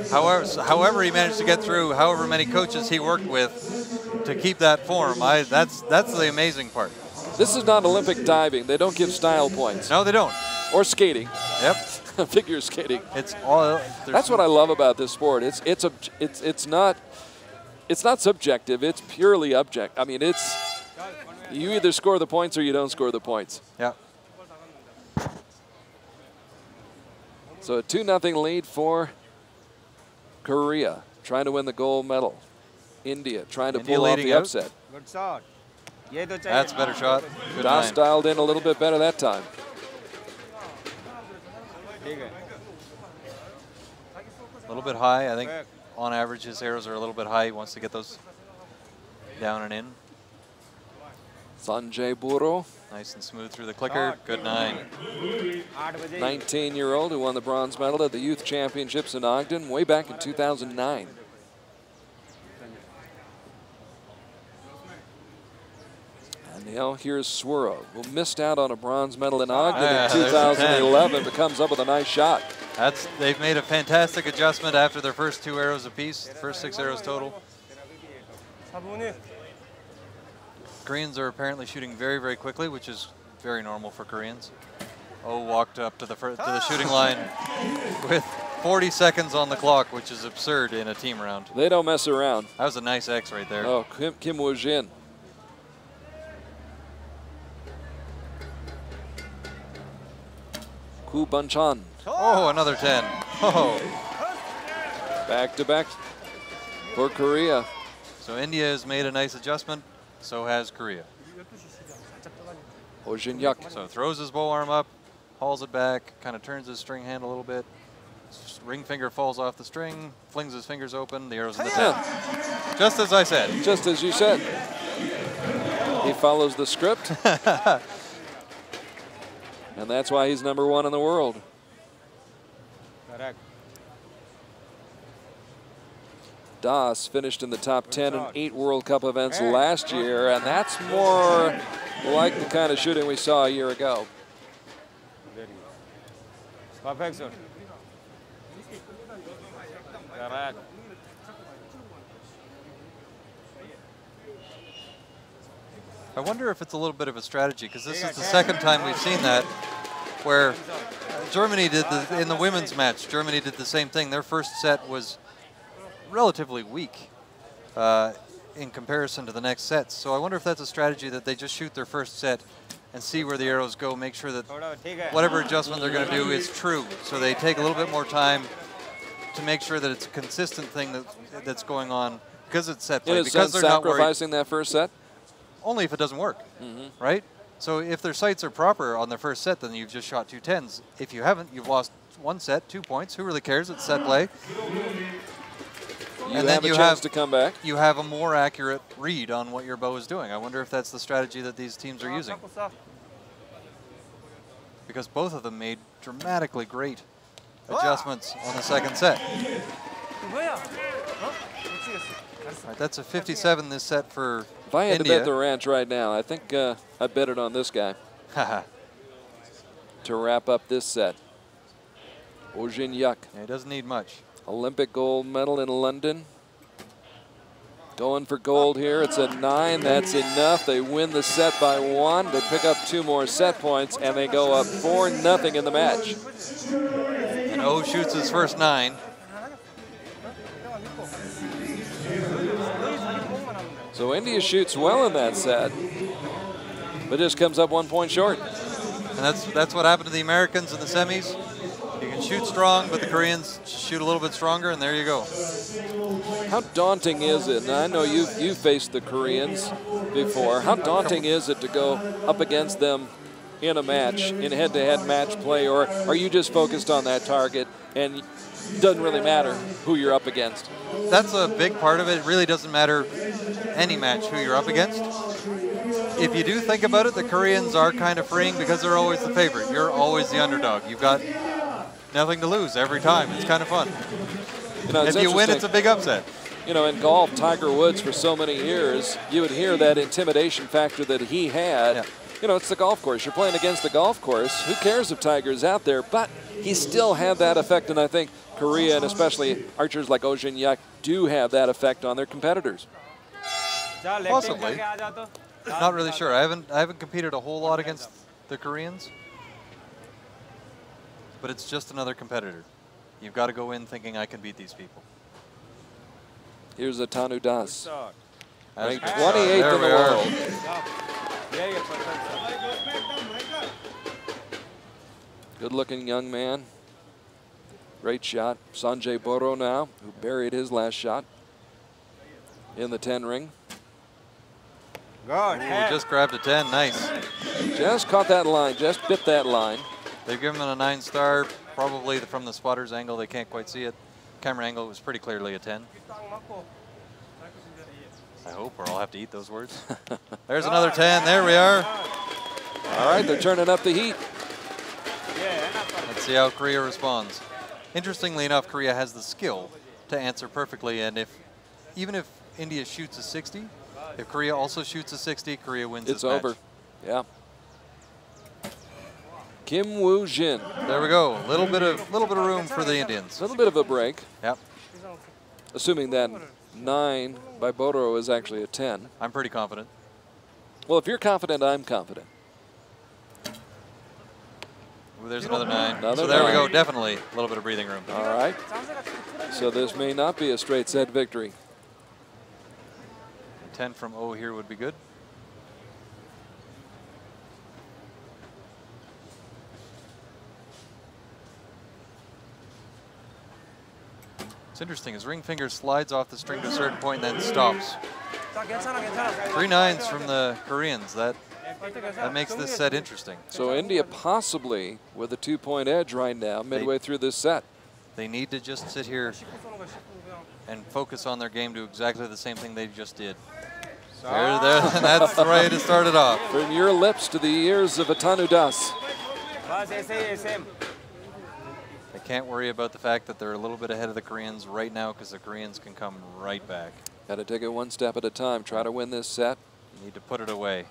However he managed to get through however many coaches he worked with to keep that form, that's the amazing part. This is not Olympic diving. They don't give style points. No, they don't. Or skating. Yep. Figure skating. It's all. That's what I love about this sport. It's not subjective. It's purely objective. I mean, you either score the points or you don't score the points. Yeah. So a 2-0 lead for Korea, trying to win the gold medal. India trying to pull off the upset. Good shot. That's a better shot. Good Das dialed in a little bit better that time. A little bit high. I think on average his arrows are a little bit high. He wants to get those down and in. Sanjay Buro. Nice and smooth through the clicker. Good 9. 19-year-old who won the bronze medal at the Youth Championships in Ogden way back in 2009. And now here's Swero, who missed out on a bronze medal in Ogden in 2011, but comes up with a nice shot. They've made a fantastic adjustment after their first 2 arrows apiece, first 6 arrows total. Koreans are apparently shooting very, very quickly, which is very normal for Koreans. Oh walked up to the shooting line with 40 seconds on the clock, which is absurd in a team round. They don't mess around. That was a nice X right there. Oh, Kim Woo-jin. Koo Ban-chan. Oh, another 10. Oh. Back-to-back for Korea. So India has made a nice adjustment. So has Korea. Oh Jin-hyuk. So throws his bow arm up, hauls it back, kind of turns his string hand a little bit. Ring finger falls off the string, flings his fingers open, the arrow's in the 10. Just as I said. Just as you said. He follows the script. And that's why he's #1 in the world. Correct. Das finished in the top 10 in 8 World Cup events last year, and that's more like the kind of shooting we saw a year ago. Perfect, sir. Correct. I wonder if it's a little bit of a strategy, because this is the second time we've seen that. where Germany did in the women's match. Germany did the same thing. Their first set was relatively weak in comparison to the next sets. So I wonder if that's a strategy that they just shoot their first set and see where the arrows go, make sure that whatever adjustment they're going to do is true. So they take a little bit more time to make sure that it's a consistent thing that's going on because it's set play. Because they're sacrificing that first set? Only if it doesn't work, right? So if their sights are proper on their first set, then you've just shot 2 10s. If you haven't, you've lost 1 set, 2 points. Who really cares? It's set play. And then you have to come back. You have a more accurate read on what your bow is doing. I wonder if that's the strategy that these teams are using. Because both of them made dramatically great adjustments on the second set. All right, that's a 57 this set for If I had India. to bet the ranch right now, I think I'd bet it on this guy to wrap up this set. Oh Jin-hyuk. Yeah, he doesn't need much. Olympic gold medal in London. Going for gold here. It's a 9. That's enough. They win the set by 1. They pick up 2 more set points, and they go up 4-0 in the match. And Oh shoots his first 9. So India shoots well in that set, but just comes up 1 point short. And that's what happened to the Americans in the semis. You can shoot strong, but the Koreans shoot a little bit stronger, and there you go. How daunting is it? And I know you've faced the Koreans before. How daunting is it to go up against them in a match, in head-to-head match play, or are you just focused on that target and it doesn't really matter who you're up against? That's a big part of it. It really doesn't matter any match who you're up against. If you do think about it, the Koreans are kind of freeing because they're always the favorite. You're always the underdog. You've got nothing to lose every time. It's kind of fun. You know, if you win, it's a big upset. You know, in golf, Tiger Woods for so many years, you would hear that intimidation factor that he had. Yeah. You know, it's the golf course. You're playing against the golf course. Who cares if Tiger's out there? But he still had that effect, and I think Korea, and especially archers like Oh Jin-hyuk, do have that effect on their competitors. Possibly. Not really sure. I haven't competed a whole lot against the Koreans, but it's just another competitor. You've got to go in thinking I can beat these people. Here's a Tanu Das, ranked There 28th in the we are. world. Good-looking young man. Great shot. Sanjay Boro now, who buried his last shot in the 10 ring. Ooh, just grabbed a 10. Nice. Just caught that line, just bit that line. They've given him a 9-star. Probably from the spotter's angle, they can't quite see it. Camera angle, it was pretty clearly a 10. I hope, or I'll have to eat those words. There's another 10. There we are. All right, they're turning up the heat. Let's see how Korea responds. Interestingly enough, Korea has the skill to answer perfectly, and even if India shoots a 60, if Korea also shoots a 60, Korea wins It's this match. over. Yeah. Kim Woo-jin. There we go. A little bit of room for the Indians. A little bit of a break. Yep. Assuming that 9 by Boro is actually a 10. I'm pretty confident. Well, if you're confident, I'm confident. Ooh, there's another 9. Another So there we 9. go. Definitely a little bit of breathing room. All right. So this may not be a straight set victory. 10 from O here would be good. It's interesting. His ring finger slides off the string to a certain point and then stops. 3 9s from the Koreans. That makes this set interesting. So India possibly with a 2-point edge right now, midway through this set. They need to just sit here and focus on their game, do exactly the same thing they just did. There, that's the way to start it off. From your lips to the ears of a Tanu Das. They can't worry about the fact that they're a little bit ahead of the Koreans right now because the Koreans can come right back. Got to take it one step at a time. Try to win this set. Need to put it away.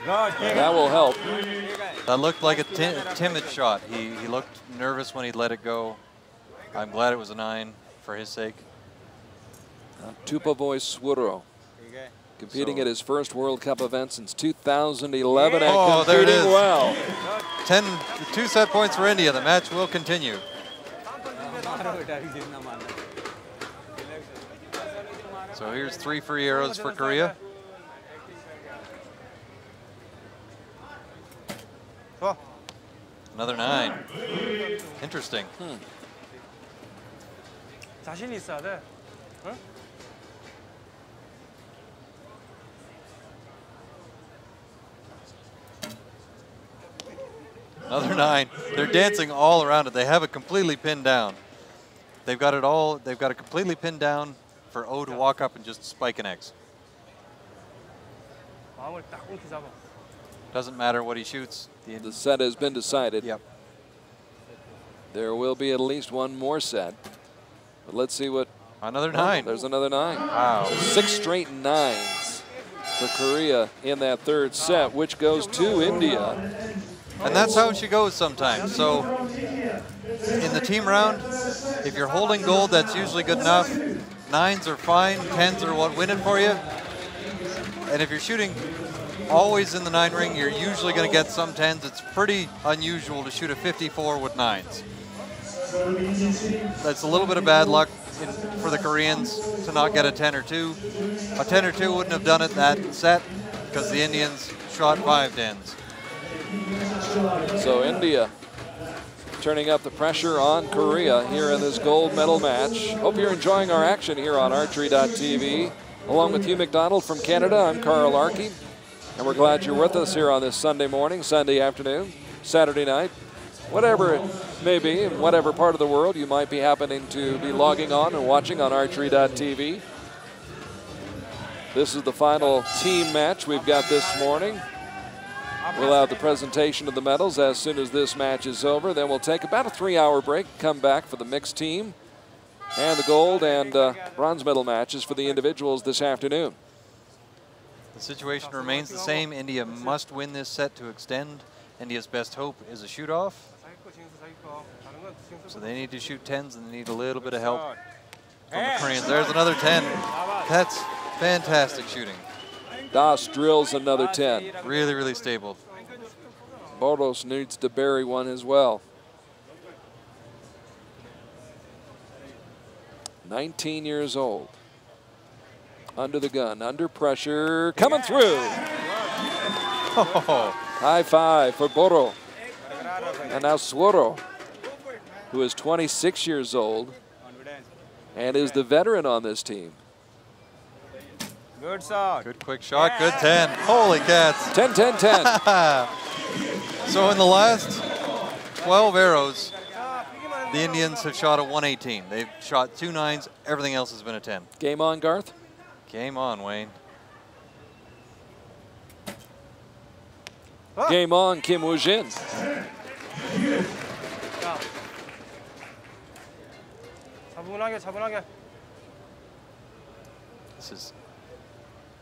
That will help. That looked like a timid shot. He looked nervous when he let it go. I'm glad it was a 9 for his sake. Tupovoy Swuro, competing at his first World Cup event since 2011 and competing well. 2 set points for India. The match will continue. So here's 3 free arrows for Korea. Another 9. Interesting. 자신 있어야 돼. 응? Another 9. They're dancing all around it. They have it completely pinned down. They've got it all. They've got it completely pinned down for O to walk up and just spike an X. 마음을 딱 끊기 잡아. Doesn't matter what he shoots. The set has been decided. Yep. There will be at least one more set. But let's see what. Another 9. There's another 9. Wow. 6 straight 9s for Korea in that third set, which goes to India. And that's how she goes sometimes. So in the team round, if you're holding gold, that's usually good enough. 9s are fine, 10s are what win it for you. And if you're shooting always in the 9 ring, you're usually going to get some 10s. It's pretty unusual to shoot a 54 with 9s. That's a little bit of bad luck for the Koreans to not get a 10 or 2. A 10 or 2 wouldn't have done it that set because the Indians shot 5 10s. So India turning up the pressure on Korea here in this gold medal match. Hope you're enjoying our action here on Archery.tv. Along with Hugh McDONALD from Canada, I'm Carl ARKY. And we're glad you're with us here on this Sunday morning, Sunday afternoon, Saturday night, whatever it may be, in whatever part of the world you might be happening to be logging on and watching on Archery.tv. This is the final team match we've got this morning. We'll have the presentation of the medals as soon as this match is over. Then we'll take about a 3-hour break, come back for the mixed team, and the gold and bronze medal matches for the individuals this afternoon. The situation remains the same. India must win this set to extend. India's best hope is a shoot-off. So they need to shoot 10s and they need a little bit of help from the Koreans. There's another 10. That's fantastic shooting. Das drills another 10. Really, really stable. Boros needs to bury one as well. 19 years old. Under the gun, under pressure, coming through. Oh. High five for Boro. And now Suoro, who is 26 years old and is the veteran on this team. Good shot. Good quick shot, good 10. Holy cats. 10, 10, 10. So in the last 12 arrows, the Indians have shot a 118. They've shot 2 9s, everything else has been a 10. Game on, Garth? Game on, Wayne. Game on, Kim Woo-jin. 차분하게. This is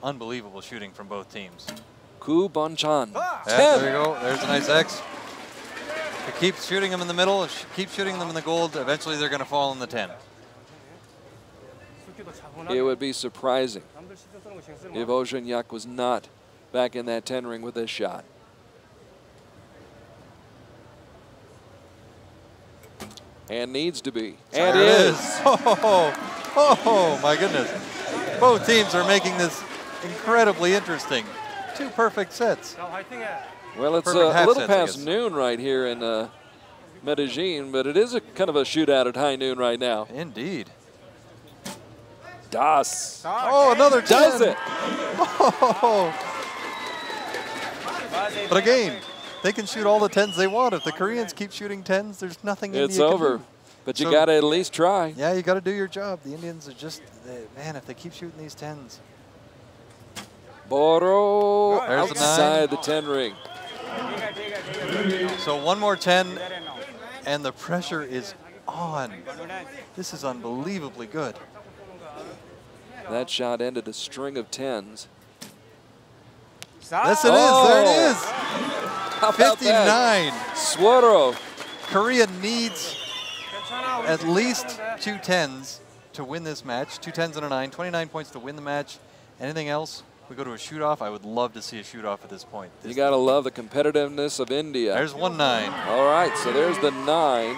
unbelievable shooting from both teams. Ku Bon-chan. Yeah, there you go. There's a nice X. If it keeps shooting them in the middle, if it keeps shooting them in the gold, eventually they're going to fall in the 10. It would be surprising if Oh Jun-yak was not back in that 10 ring with this shot. And needs to be. And there it is. Oh, my goodness. Both teams are making this incredibly interesting. 2 perfect sets. Well, it's a Perfect half little sets, I past guess. noon right here in Medellin, but it is a kind of a shootout at high noon right now. Indeed. Das. Oh, another 10. Does it. Oh. But again, they can shoot all the 10s they want. If the Koreans keep shooting 10s, there's nothing It's India can over. do. But you So- got to at least try. Yeah, you got to do your job. The Indians are just, man, if they keep shooting these 10s. Boro There's a 9. outside the 10 ring. So one more 10, and the pressure is on. This is unbelievably good. That shot ended a string of 10s. Yes, it is. There it is. How about 59. Suoro. Korea needs at least 2 10s to win this match. 2 10s and a 9. 29 points to win the match. Anything else we go to a shoot-off. I would love to see a shoot-off at this point. You got to love the competitiveness of India. There's 1-9. All right, so there's the 9.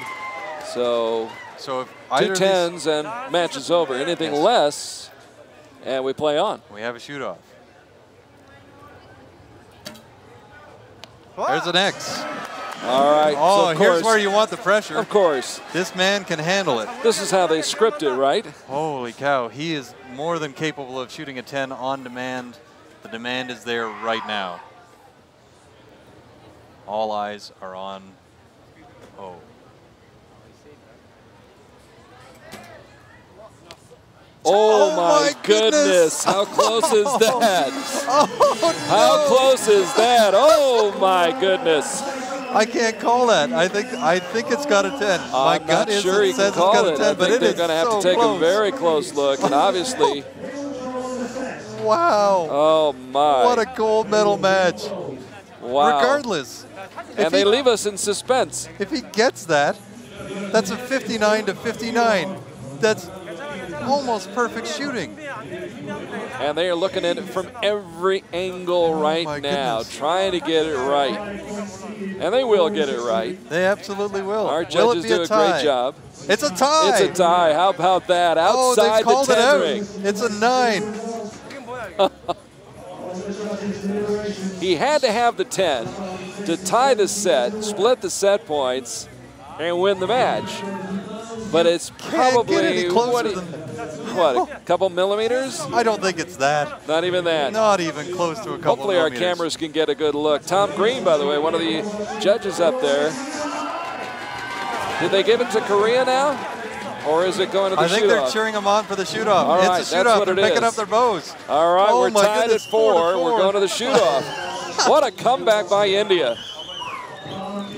So if two either of these- 10s and match is over. Anything less, and we play on. we have a shoot-off. There's an X. All right. Oh, so of here's course, where you want the pressure. Of course. This man can handle it. This is how they script it, right? Holy cow, he is more than capable of shooting a 10 on demand. The demand is there right now. All eyes are on O. Oh my goodness. How close is that? Oh, no. How close is that? Oh my goodness. I can't call that. I think it's got a 10. My I'm gut not is sure it you says can call it's got it. a 10, I but think it they're is going to have so to take close. a very close look, and obviously, Wow. oh my. What a gold medal match. Wow. Regardless. And they leave us in suspense. If he gets that, that's a 59 to 59. That's almost perfect shooting. And they are looking at it from every angle right my now, goodness. trying to get it right. And they will get it right. They absolutely will. Our Will it judges be do a tie? great job. It's a tie. It's a tie. How about that? Oh, they've Outside called the it 10 out. ring. It's a 9. He had to have the 10 to tie the set, split the set points, and win the match. But it's Can't get any probably, closer than what, a couple millimeters? I don't think it's that. Not even that. Not even close to a couple Hopefully our millimeters. cameras can get a good look. Tom Green, by the way, one of the judges up there. Did they give it to Korea now? Or is it going to the I think they're shoot-off? cheering them on for the shoot-off. All right, it's a that's shoot-off. what They're it picking is. up their bows. All right, Oh we're my tied goodness, at 4. 4-4. We're going to the shoot-off. What a comeback by India.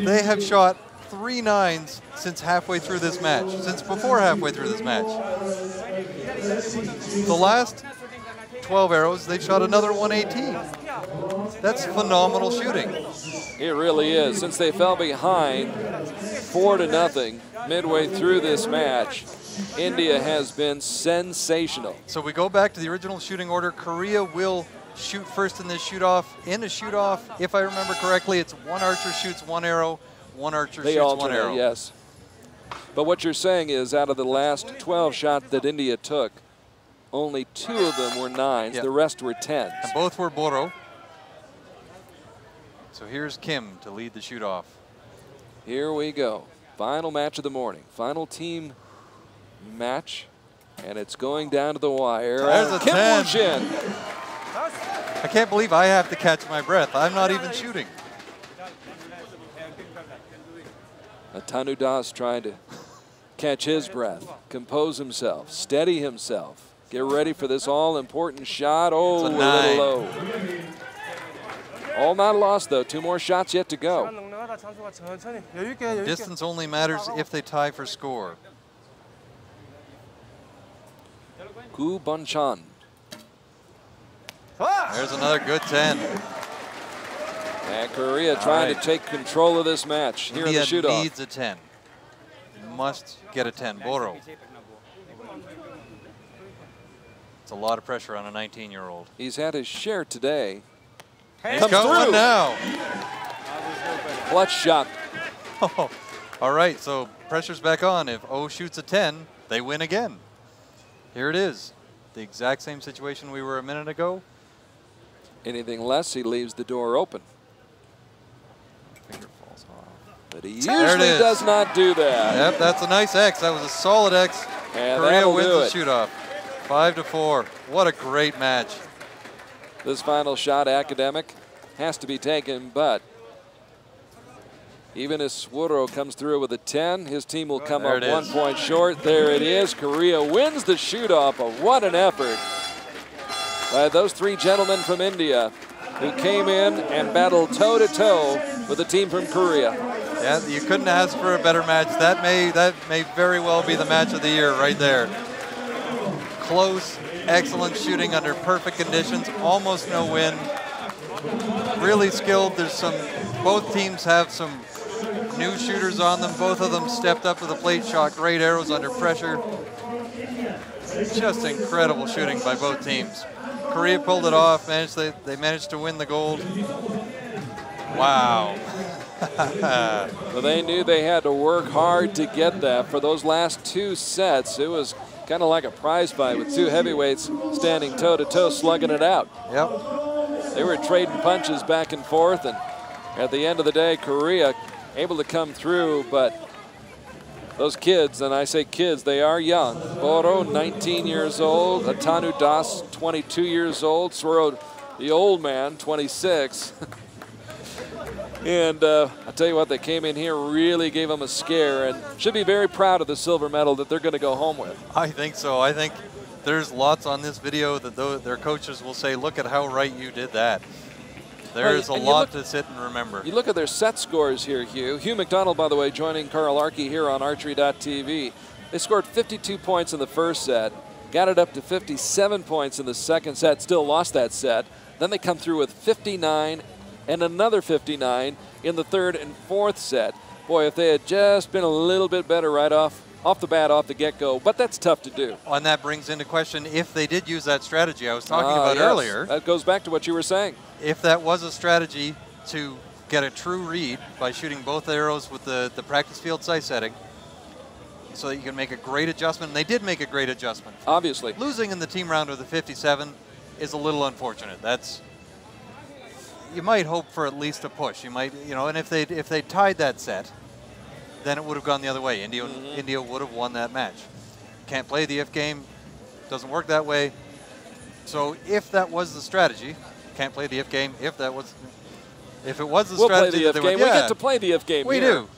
They have shot 3 9s since halfway through this match, since before halfway through this match. The last 12 arrows, they've shot another 118. That's phenomenal shooting. It really is. Since they fell behind 4-0 midway through this match, India has been sensational. So we go back to the original shooting order. Korea will shoot first in this shoot-off. In a shoot-off, if I remember correctly, it's one archer shoots 1 arrow, one archer They shoots alternate, 1 arrow. yes. But what you're saying is out of the last 12 shots that India took, only 2 of them were 9s. Yep. The rest were 10s. And both were Boro. So here's Kim to lead the shoot-off. Here we go. Final match of the morning. Final team match. And it's going down to the wire. There's And a Kim 10. Woo-jin. I can't believe I have to catch my breath. I'm not even shooting. Tanu Das trying to catch his breath, compose himself, steady himself, get ready for this all-important shot. Oh, It's a a 9. little low. All not lost, though. 2 more shots yet to go. Distance only matters if they tie for score. Gu Bunchan. There's another good 10. And Korea trying to take control of this match here in India the shoot-off. needs a 10. Must get a 10. Boro. It's a lot of pressure on a 19-year-old. He's had his share today. He's Comes got one through. now. Clutch shot. Oh, all right, so pressure's back on. If O shoots a 10, they win again. Here it is. The exact same situation we were a minute ago. Anything less, he leaves the door open. Finger falls off. But he There it usually is. does not do that. Yep, that's a nice X. That was a solid X. And Korea that'll wins do the it. shoot-off. 5-4. What a great match. This final shot, academic, has to be taken, but even as Sworo comes through with a 10, his team will come There up it 1 is. point short. There it is. Korea wins the shoot-off. What an effort by those 3 gentlemen from India who came in and battled toe-to-toe with the team from Korea. Yeah, you couldn't ask for a better match. That may very well be the match of the year right there. Close, excellent shooting under perfect conditions, almost no wind. Really skilled. Both teams have some new shooters on them. Both of them stepped up to the plate, shot great arrows under pressure. Just incredible shooting by both teams. Korea pulled it off. They managed to win the gold. Wow. Well, they knew they had to work hard to get that. For those last 2 sets, it was kind of like a prize fight with 2 heavyweights standing toe-to-toe, slugging it out. Yep. They were trading punches back and forth, and at the end of the day, Korea able to come through, but those kids, and I say kids, they are young. Boro, 19 years old. Atanu Das, 22 years old. Swero, the old man, 26. And I'll tell you what, they came in here, really gave them a scare, and should be very proud of the silver medal that they're going to go home with. I think so. I think there's lots on this video that their coaches will say, look at how right you did that. There's a lot to sit and remember. You look at their set scores here, Hugh. Hugh McDONALD, by the way, joining Carl ARKY here on Archery.tv. They scored 52 points in the first set, got it up to 57 points in the second set, still lost that set. Then they come through with 59 and another 59 in the third and fourth set. Boy, if they had just been a little bit better right off the bat, off the get-go, but that's tough to do. And that brings into question if they did use that strategy I was talking about earlier. That goes back to what you were saying. If that was a strategy to get a true read by shooting both arrows with the practice field sight setting so that you can make a great adjustment, and they did make a great adjustment. Obviously. Losing in the team round with the 57 is a little unfortunate. You might hope for at least a push. You might, and if they tied that set, then it would have gone the other way. India would have won that match. Can't play the if game. Doesn't work that way. So if that was the strategy, can't play the if game. If it was the we'll strategy, play the if game. We get to play the if game. We do.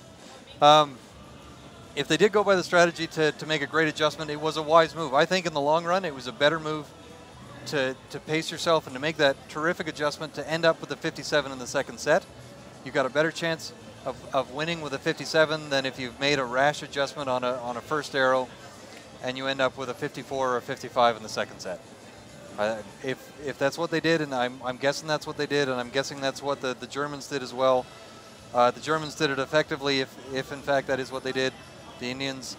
If they did go by the strategy to make a great adjustment, it was a wise move. I think in the long run, it was a better move to pace yourself and to make that terrific adjustment to end up with a 57 in the second set. You've got a better chance of winning with a 57 than if you've made a rash adjustment on a first arrow and you end up with a 54 or a 55 in the second set. If that's what they did, and I'm guessing that's what they did, and I'm guessing that's what the Germans did as well. The Germans did it effectively if in fact that is what they did. The Indians,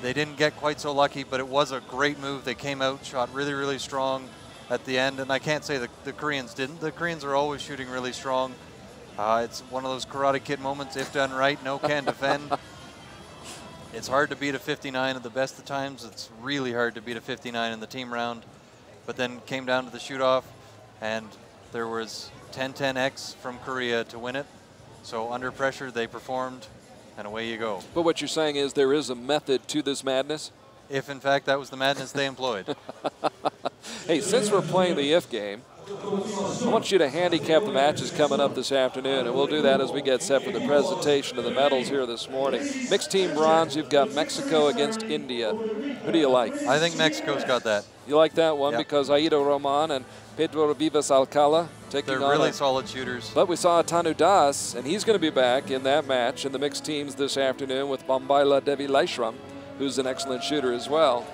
they didn't get quite so lucky, but it was a great move. They came out, shot really, really strong at the end, and I can't say the Koreans didn't. The Koreans are always shooting really strong. It's one of those Karate Kid moments, if done right, no can defend. It's hard to beat a 59 at the best of times. It's really hard to beat a 59 in the team round. But then came down to the shoot-off, and there was 10-10X from Korea to win it. So under pressure, they performed, and away you go. But what you're saying is there is a method to this madness? If, in fact, that was the madness they employed. Hey, since we're playing the if game, I want you to handicap the matches coming up this afternoon, and we'll do that as we get set for the presentation of the medals here this morning. Mixed team bronze, you've got Mexico against India. Who do you like? I think Mexico's got that. You like that one? Yep. Because Aido Roman and Pedro Vivas Alcala taking on. They're really solid shooters. But we saw Atanu Das, and he's going to be back in that match in the mixed teams this afternoon with Bombaila Devi Laishram, who's an excellent shooter as well.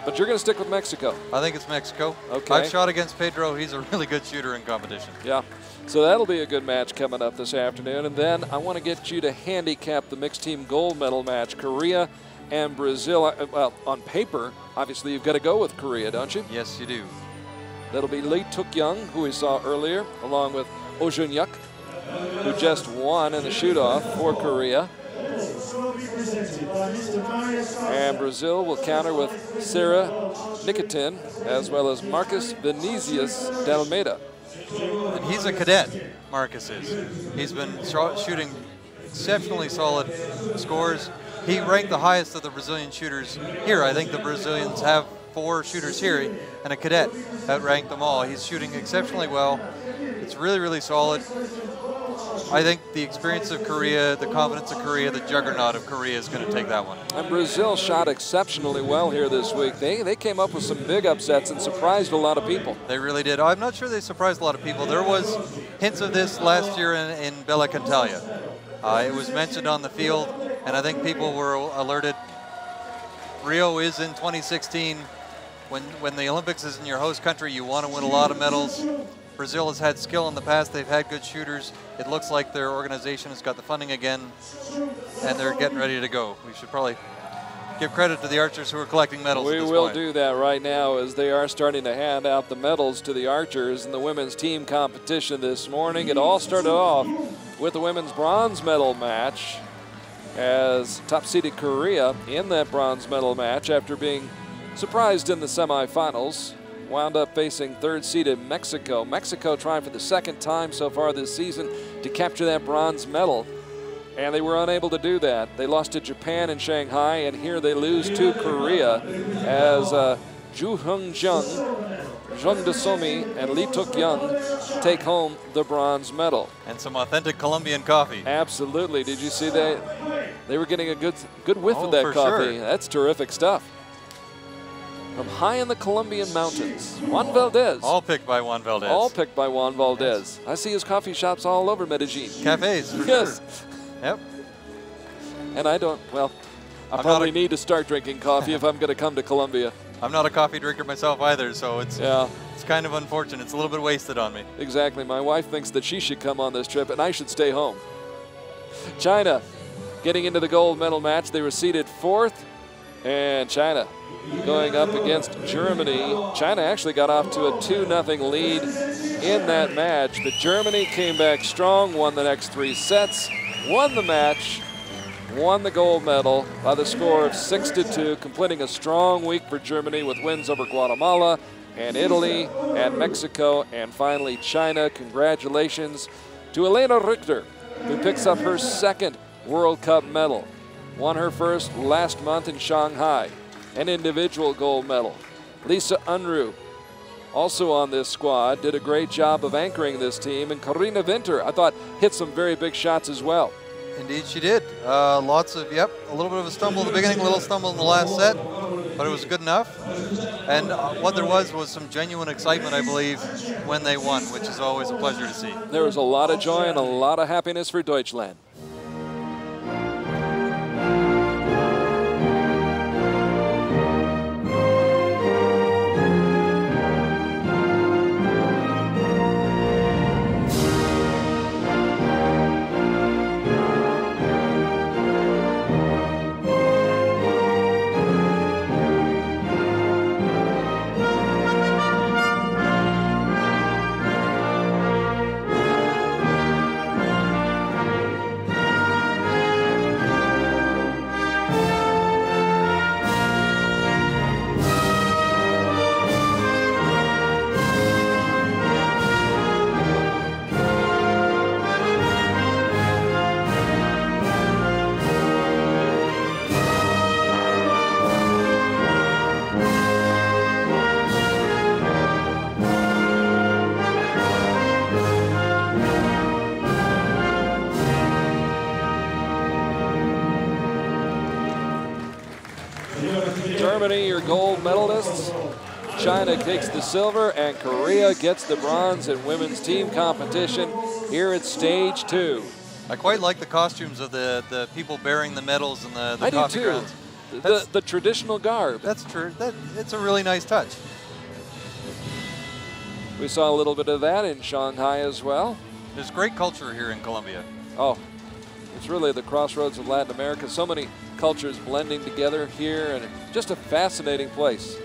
But you're going to stick with Mexico. I think it's Mexico. Okay. I've shot against Pedro. He's a really good shooter in competition. Yeah. So that'll be a good match coming up this afternoon. And then I want to get you to handicap the mixed team gold medal match, Korea and Brazil. Well, on paper, obviously you've got to go with Korea, don't you? Yes, you do. That'll be Lee Tuk-young, who we saw earlier, along with Oh Jun-yuk, who just won in the shoot-off for Korea. And Brazil will counter with Sarah Nikitin, as well as Marcus Vinicius de Almeida. And he's a cadet, Marcus is. He's been shooting exceptionally solid scores. He ranked the highest of the Brazilian shooters here. I think the Brazilians have 4 shooters here, and a cadet outranked them all. He's shooting exceptionally well. It's really, really solid. I think the experience of Korea, the confidence of Korea, the juggernaut of Korea is going to take that one. And Brazil shot exceptionally well here this week. They came up with some big upsets and surprised a lot of people. They really did. I'm not sure they surprised a lot of people. There was hints of this last year in Bella Cantalia. It was mentioned on the field, and I think people were alerted. Rio is in 2016. When the Olympics is in your host country, you want to win a lot of medals. Brazil has had skill in the past. They've had good shooters. It looks like their organization has got the funding again, and they're getting ready to go. We should probably give credit to the archers who are collecting medals. We at this will point. do that right now as they are starting to hand out the medals to the archers in the women's team competition this morning. It all started off with the women's bronze medal match as top-seeded Korea in that bronze medal match after being surprised in the semifinals wound up facing third-seeded Mexico. Mexico trying for the second time so far this season to capture that bronze medal, and they were unable to do that. They lost to Japan in Shanghai, and here they lose to Korea as Ju Hyung-jung, Jung De-somi, and Lee Tuk-young take home the bronze medal. And some authentic Colombian coffee. Absolutely. Did you see that? They were getting a good whiff of that for coffee. sure. That's terrific stuff. From high in the Colombian mountains, Juan Valdez. All picked by Juan Valdez. All picked by Juan Valdez. I see his coffee shops all over Medellin. Cafes, for Yes. sure. Yep. And I don't, well, I probably need to start drinking coffee if I'm going to come to Colombia. I'm not a coffee drinker myself either, so it's Yeah, it's kind of unfortunate. It's a little bit wasted on me. exactly. My wife thinks that she should come on this trip and I should stay home. China getting into the gold medal match. They were seeded 4th, and China going up against Germany. China actually got off to a 2-0 lead in that match, but Germany came back strong, won the next 3 sets, won the match, won the gold medal by the score of 6-2, completing a strong week for Germany with wins over Guatemala and Italy and Mexico and finally China. Congratulations to Elena Richter, who picks up her 2nd World Cup medal. Won her first last month in Shanghai, an individual gold medal. Lisa Unruh, also on this squad, did a great job of anchoring this team, and Karina Winter, I thought, hit some very big shots as well. Indeed she did. Lots of, a little bit of a stumble in the beginning, a little stumble in the last set, but it was good enough. And what there was some genuine excitement, I believe, when they won, which is always a pleasure to see. There was a lot of joy and a lot of happiness for Deutschland. Germany, your gold medalists. China takes the silver, and Korea gets the bronze in women's team competition here at stage 2. I quite like the costumes of the people bearing the medals and the I do coffee too. grounds. The traditional garb. That's true. It's a really nice touch. We saw a little bit of that in Shanghai as well. There's great culture here in Colombia. Oh, it's really the crossroads of Latin America. So many cultures blending together here, and just a fascinating place.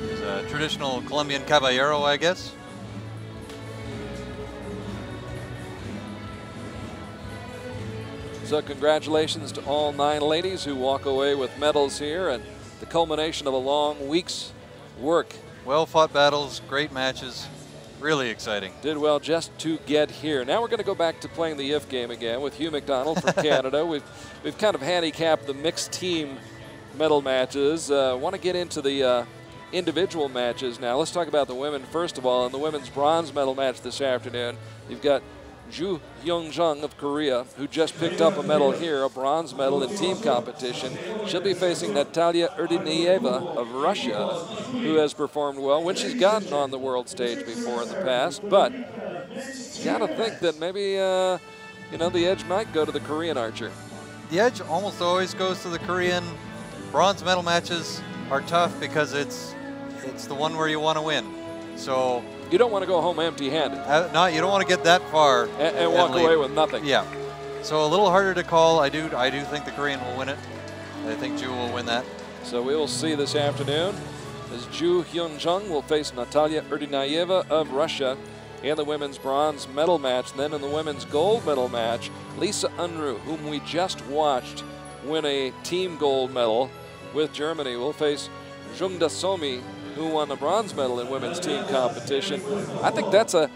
It's a traditional Colombian caballero, I guess. So congratulations to all 9 ladies who walk away with medals here, and the culmination of a long week's work. Well-fought battles, great matches, really exciting. Did well just to get here. Now we're going to go back to playing the if game again with Hugh McDONALD from Canada. We've kind of handicapped the mixed team medal matches. Want to get into the individual matches now. Let's talk about the women first of all. In the women's bronze medal match this afternoon, you've got Ju Hyung-jung of Korea, who just picked up a medal here, a bronze medal in team competition. She'll be facing Natalia Erdenieva of Russia, who has performed well when she's gotten on the world stage before in the past. But you gotta think that maybe you know, the edge might go to the Korean archer. The edge almost always goes to the Korean. Bronze medal matches are tough because it's the one where you want to win. So you don't want to go home empty-handed. you don't want to get that far and walk away with nothing. Yeah. So a little harder to call. I do think the Korean will win it. I think Ju will win that. So we will see this afternoon as Ju Hyun-jung will face Natalia Erdinaeva of Russia in the women's bronze medal match. And then in the women's gold medal match, Lisa Unruh, whom we just watched win a team gold medal with Germany, will face Jungda Somi, who won the bronze medal in women's team competition. I think that's kind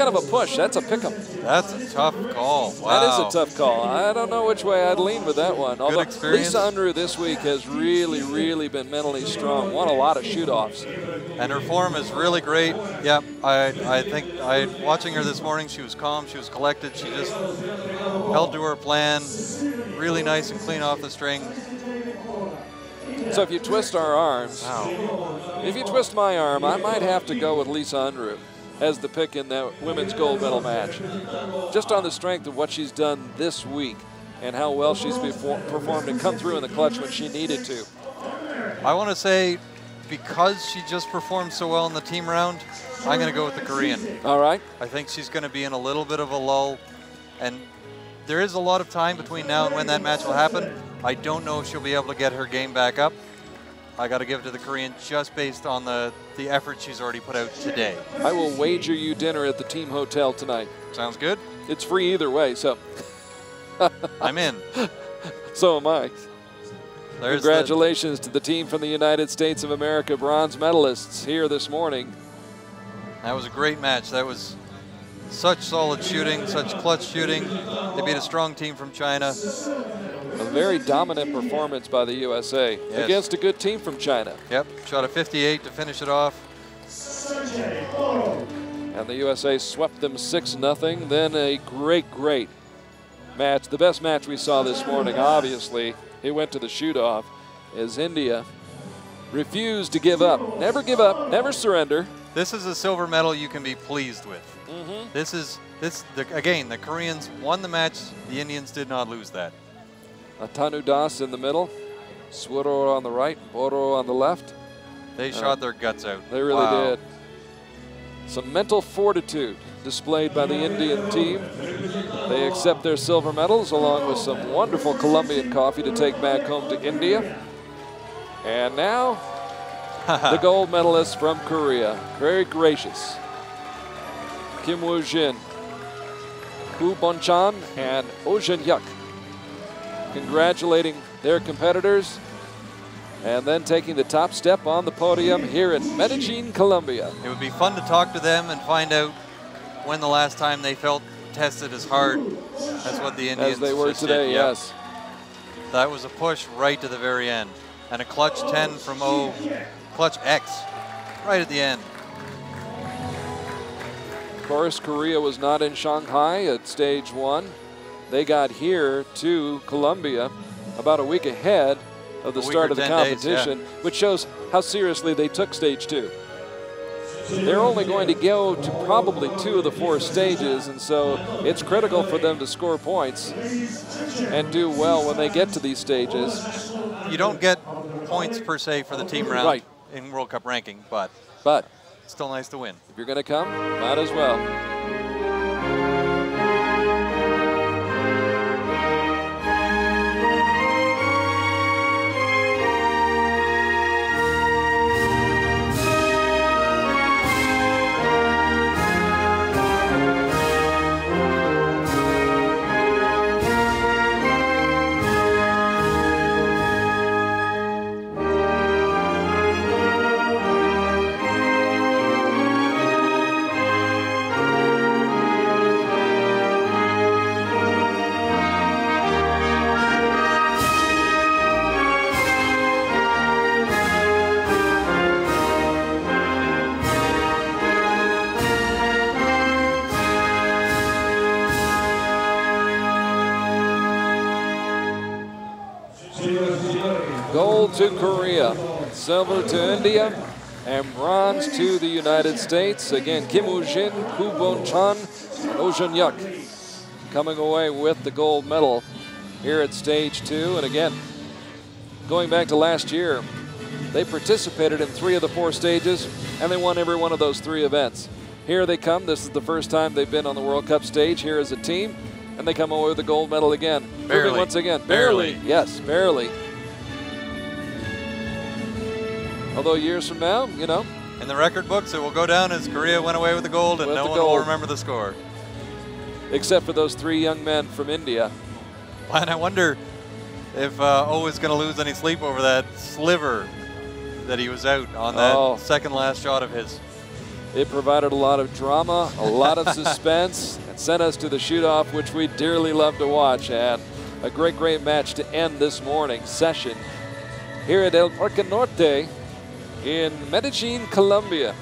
of a push. That's a pick 'em. That's a tough call. Wow. That is a tough call. I don't know which way I'd lean with that one. Although experience. Lisa Unruh this week has really, really been mentally strong. Won a lot of shoot-offs. And her form is really great. Yeah, I think watching her this morning, she was calm, she was collected, she just held to her plan. Really nice and clean off the string. So if you twist our arms, Wow. if you twist my arm, I might have to go with Lisa Unruh as the pick in the women's gold medal match. Just on the strength of what she's done this week and how well she's performed and come through in the clutch when she needed to. I want to say, because she just performed so well in the team round, I'm going to go with the Korean. All right. I think she's going to be in a little bit of a lull, and there is a lot of time between now and when that match will happen. I don't know if she'll be able to get her game back up. I got to give it to the Korean just based on the effort she's already put out today. I will wager you dinner at the team hotel tonight. Sounds good. It's free either way, so. I'm in. So am I. There's Congratulations to the team from the United States of America, bronze medalists here this morning. That was a great match. That was such solid shooting, such clutch shooting. They beat a strong team from China. A very dominant performance by the USA against a good team from China. Yep, shot a 58 to finish it off. And the USA swept them 6-0. Then a great, great match. The best match we saw this morning, obviously. It went to the shoot-off as India refused to give up. Never give up, never surrender. This is a silver medal you can be pleased with. Again, the Koreans won the match. The Indians did not lose that. Atanu Das in the middle, Swaro on the right, Boro on the left. They shot their guts out. They really did. Some mental fortitude displayed by the Indian team. They accept their silver medals along with some wonderful Colombian coffee to take back home to India. And now, the gold medalists from Korea. Very gracious. Kim Woo-jin, Koo Bon-chan, and Oh Jin-hyuk congratulating their competitors and then taking the top step on the podium here in Medellin, Colombia. It would be fun to talk to them and find out when the last time they felt tested as hard as what the Indians as they were today, did. yes. That was a push right to the very end. And a clutch 10 from clutch X right at the end. Of course, Korea was not in Shanghai at stage 1. They got here to Colombia about a week ahead of the start of the competition, which shows how seriously they took stage 2. They're only going to go to probably 2 of the 4 stages, and so it's critical for them to score points and do well when they get to these stages. You don't get points per se for the team round in World Cup ranking, but it's still nice to win. If you're going to come, might as well. Gold to Korea, silver to India, and bronze to the United States. Again, Kim Woo-jin, Koo Bon-chan, and Oh Jin-hyuk coming away with the gold medal here at stage 2. And again, going back to last year, they participated in 3 of the 4 stages, and they won every one of those 3 events. Here they come. This is the first time they've been on the World Cup stage here as a team, And they come away with the gold medal again. Barely. Proving once again. Barely. Yes, barely. Although years from now, you know. In the record books, it will go down as Korea went away with the gold and no one will remember the score. Except for those 3 young men from India. And I wonder if O is going to lose any sleep over that sliver that he was out on that second last shot of his. It provided a lot of drama, a lot of suspense, and sent us to the shoot-off, which we dearly love to watch. And a great, great match to end this morning's session here at El Parque Norte in Medellin, Colombia,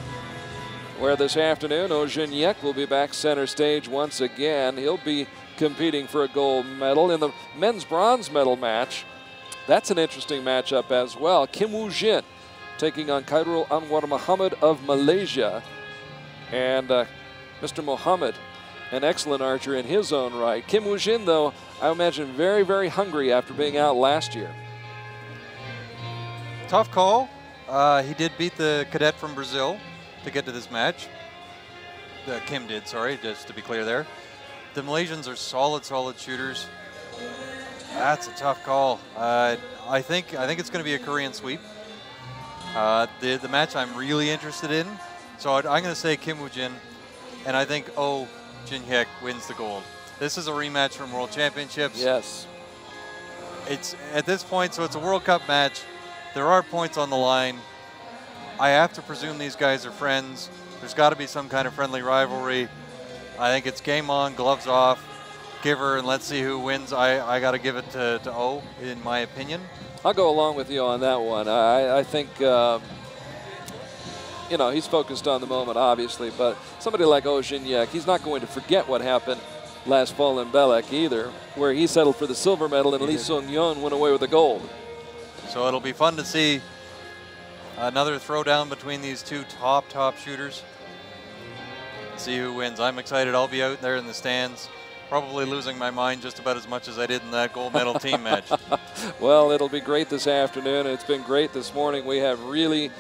where this afternoon Oh Jin-yek will be back center stage once again. He'll be competing for a gold medal in the men's bronze medal match. That's an interesting matchup as well. Kim Woo-jin taking on Khairul Anwar Muhammad of Malaysia. And Mr. Muhammad, an excellent archer in his own right. Kim Woo-jin, though, I imagine very, very hungry after being out last year. Tough call. He did beat the cadet from Brazil to get to this match. Kim did, sorry, just to be clear there. The Malaysians are solid, solid shooters. That's a tough call. I think it's going to be a Korean sweep. The match I'm really interested in. So I'm going to say Kim Woo-jin, and I think Oh Jin-hyek wins the gold. This is a rematch from World Championships. Yes. It's at this point, so it's a World Cup match. There are points on the line. I have to presume these guys are friends. There's got to be some kind of friendly rivalry. I think it's game on, gloves off, give her, and let's see who wins. I got to give it to O, in my opinion. I'll go along with you on that one. I think, you know, he's focused on the moment, obviously, but somebody like Oh Jin-yek, he's not going to forget what happened last fall in Belek either, where he settled for the silver medal and Lee Sung-yeon went away with the gold. So it'll be fun to see another throwdown between these two top shooters. See who wins. I'm excited. I'll be out there in the stands, probably losing my mind just about as much as I did in that gold medal team match. Well, it'll be great this afternoon. It's been great this morning. We have really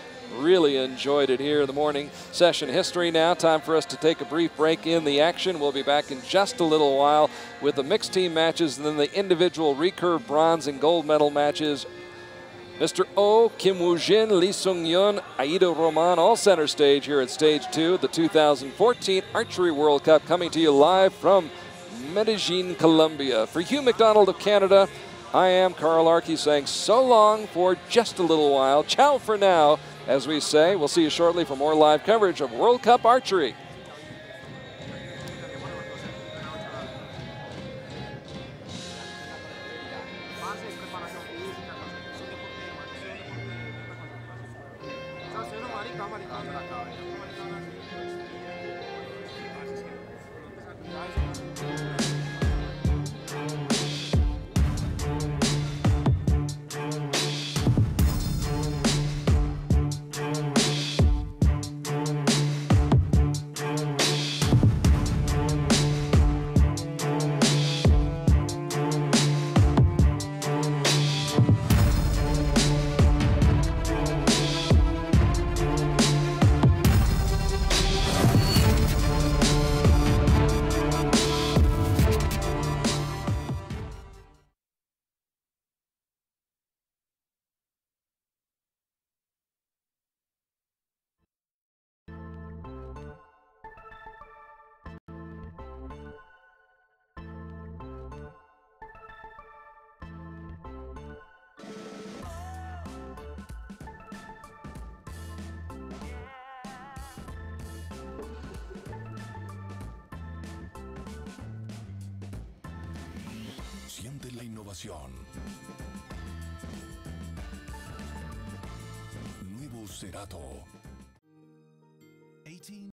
enjoyed it here in the morning session history. Now time for us to take a brief break in the action. We'll be back in just a little while with the mixed team matches and then the individual recurve bronze and gold medal matches. Mr. O, Kim Woo-jin, Lee Sung-yeon, Aida Roman, all center stage here at stage 2 of the 2014 Archery World Cup, coming to you live from Medellin, Colombia. For Hugh McDONALD of Canada, I am Carl ARKY saying so long for just a little while. Ciao for now, as we say. We'll see you shortly for more live coverage of World Cup Archery. Siente la innovación. Nuevo Cerato.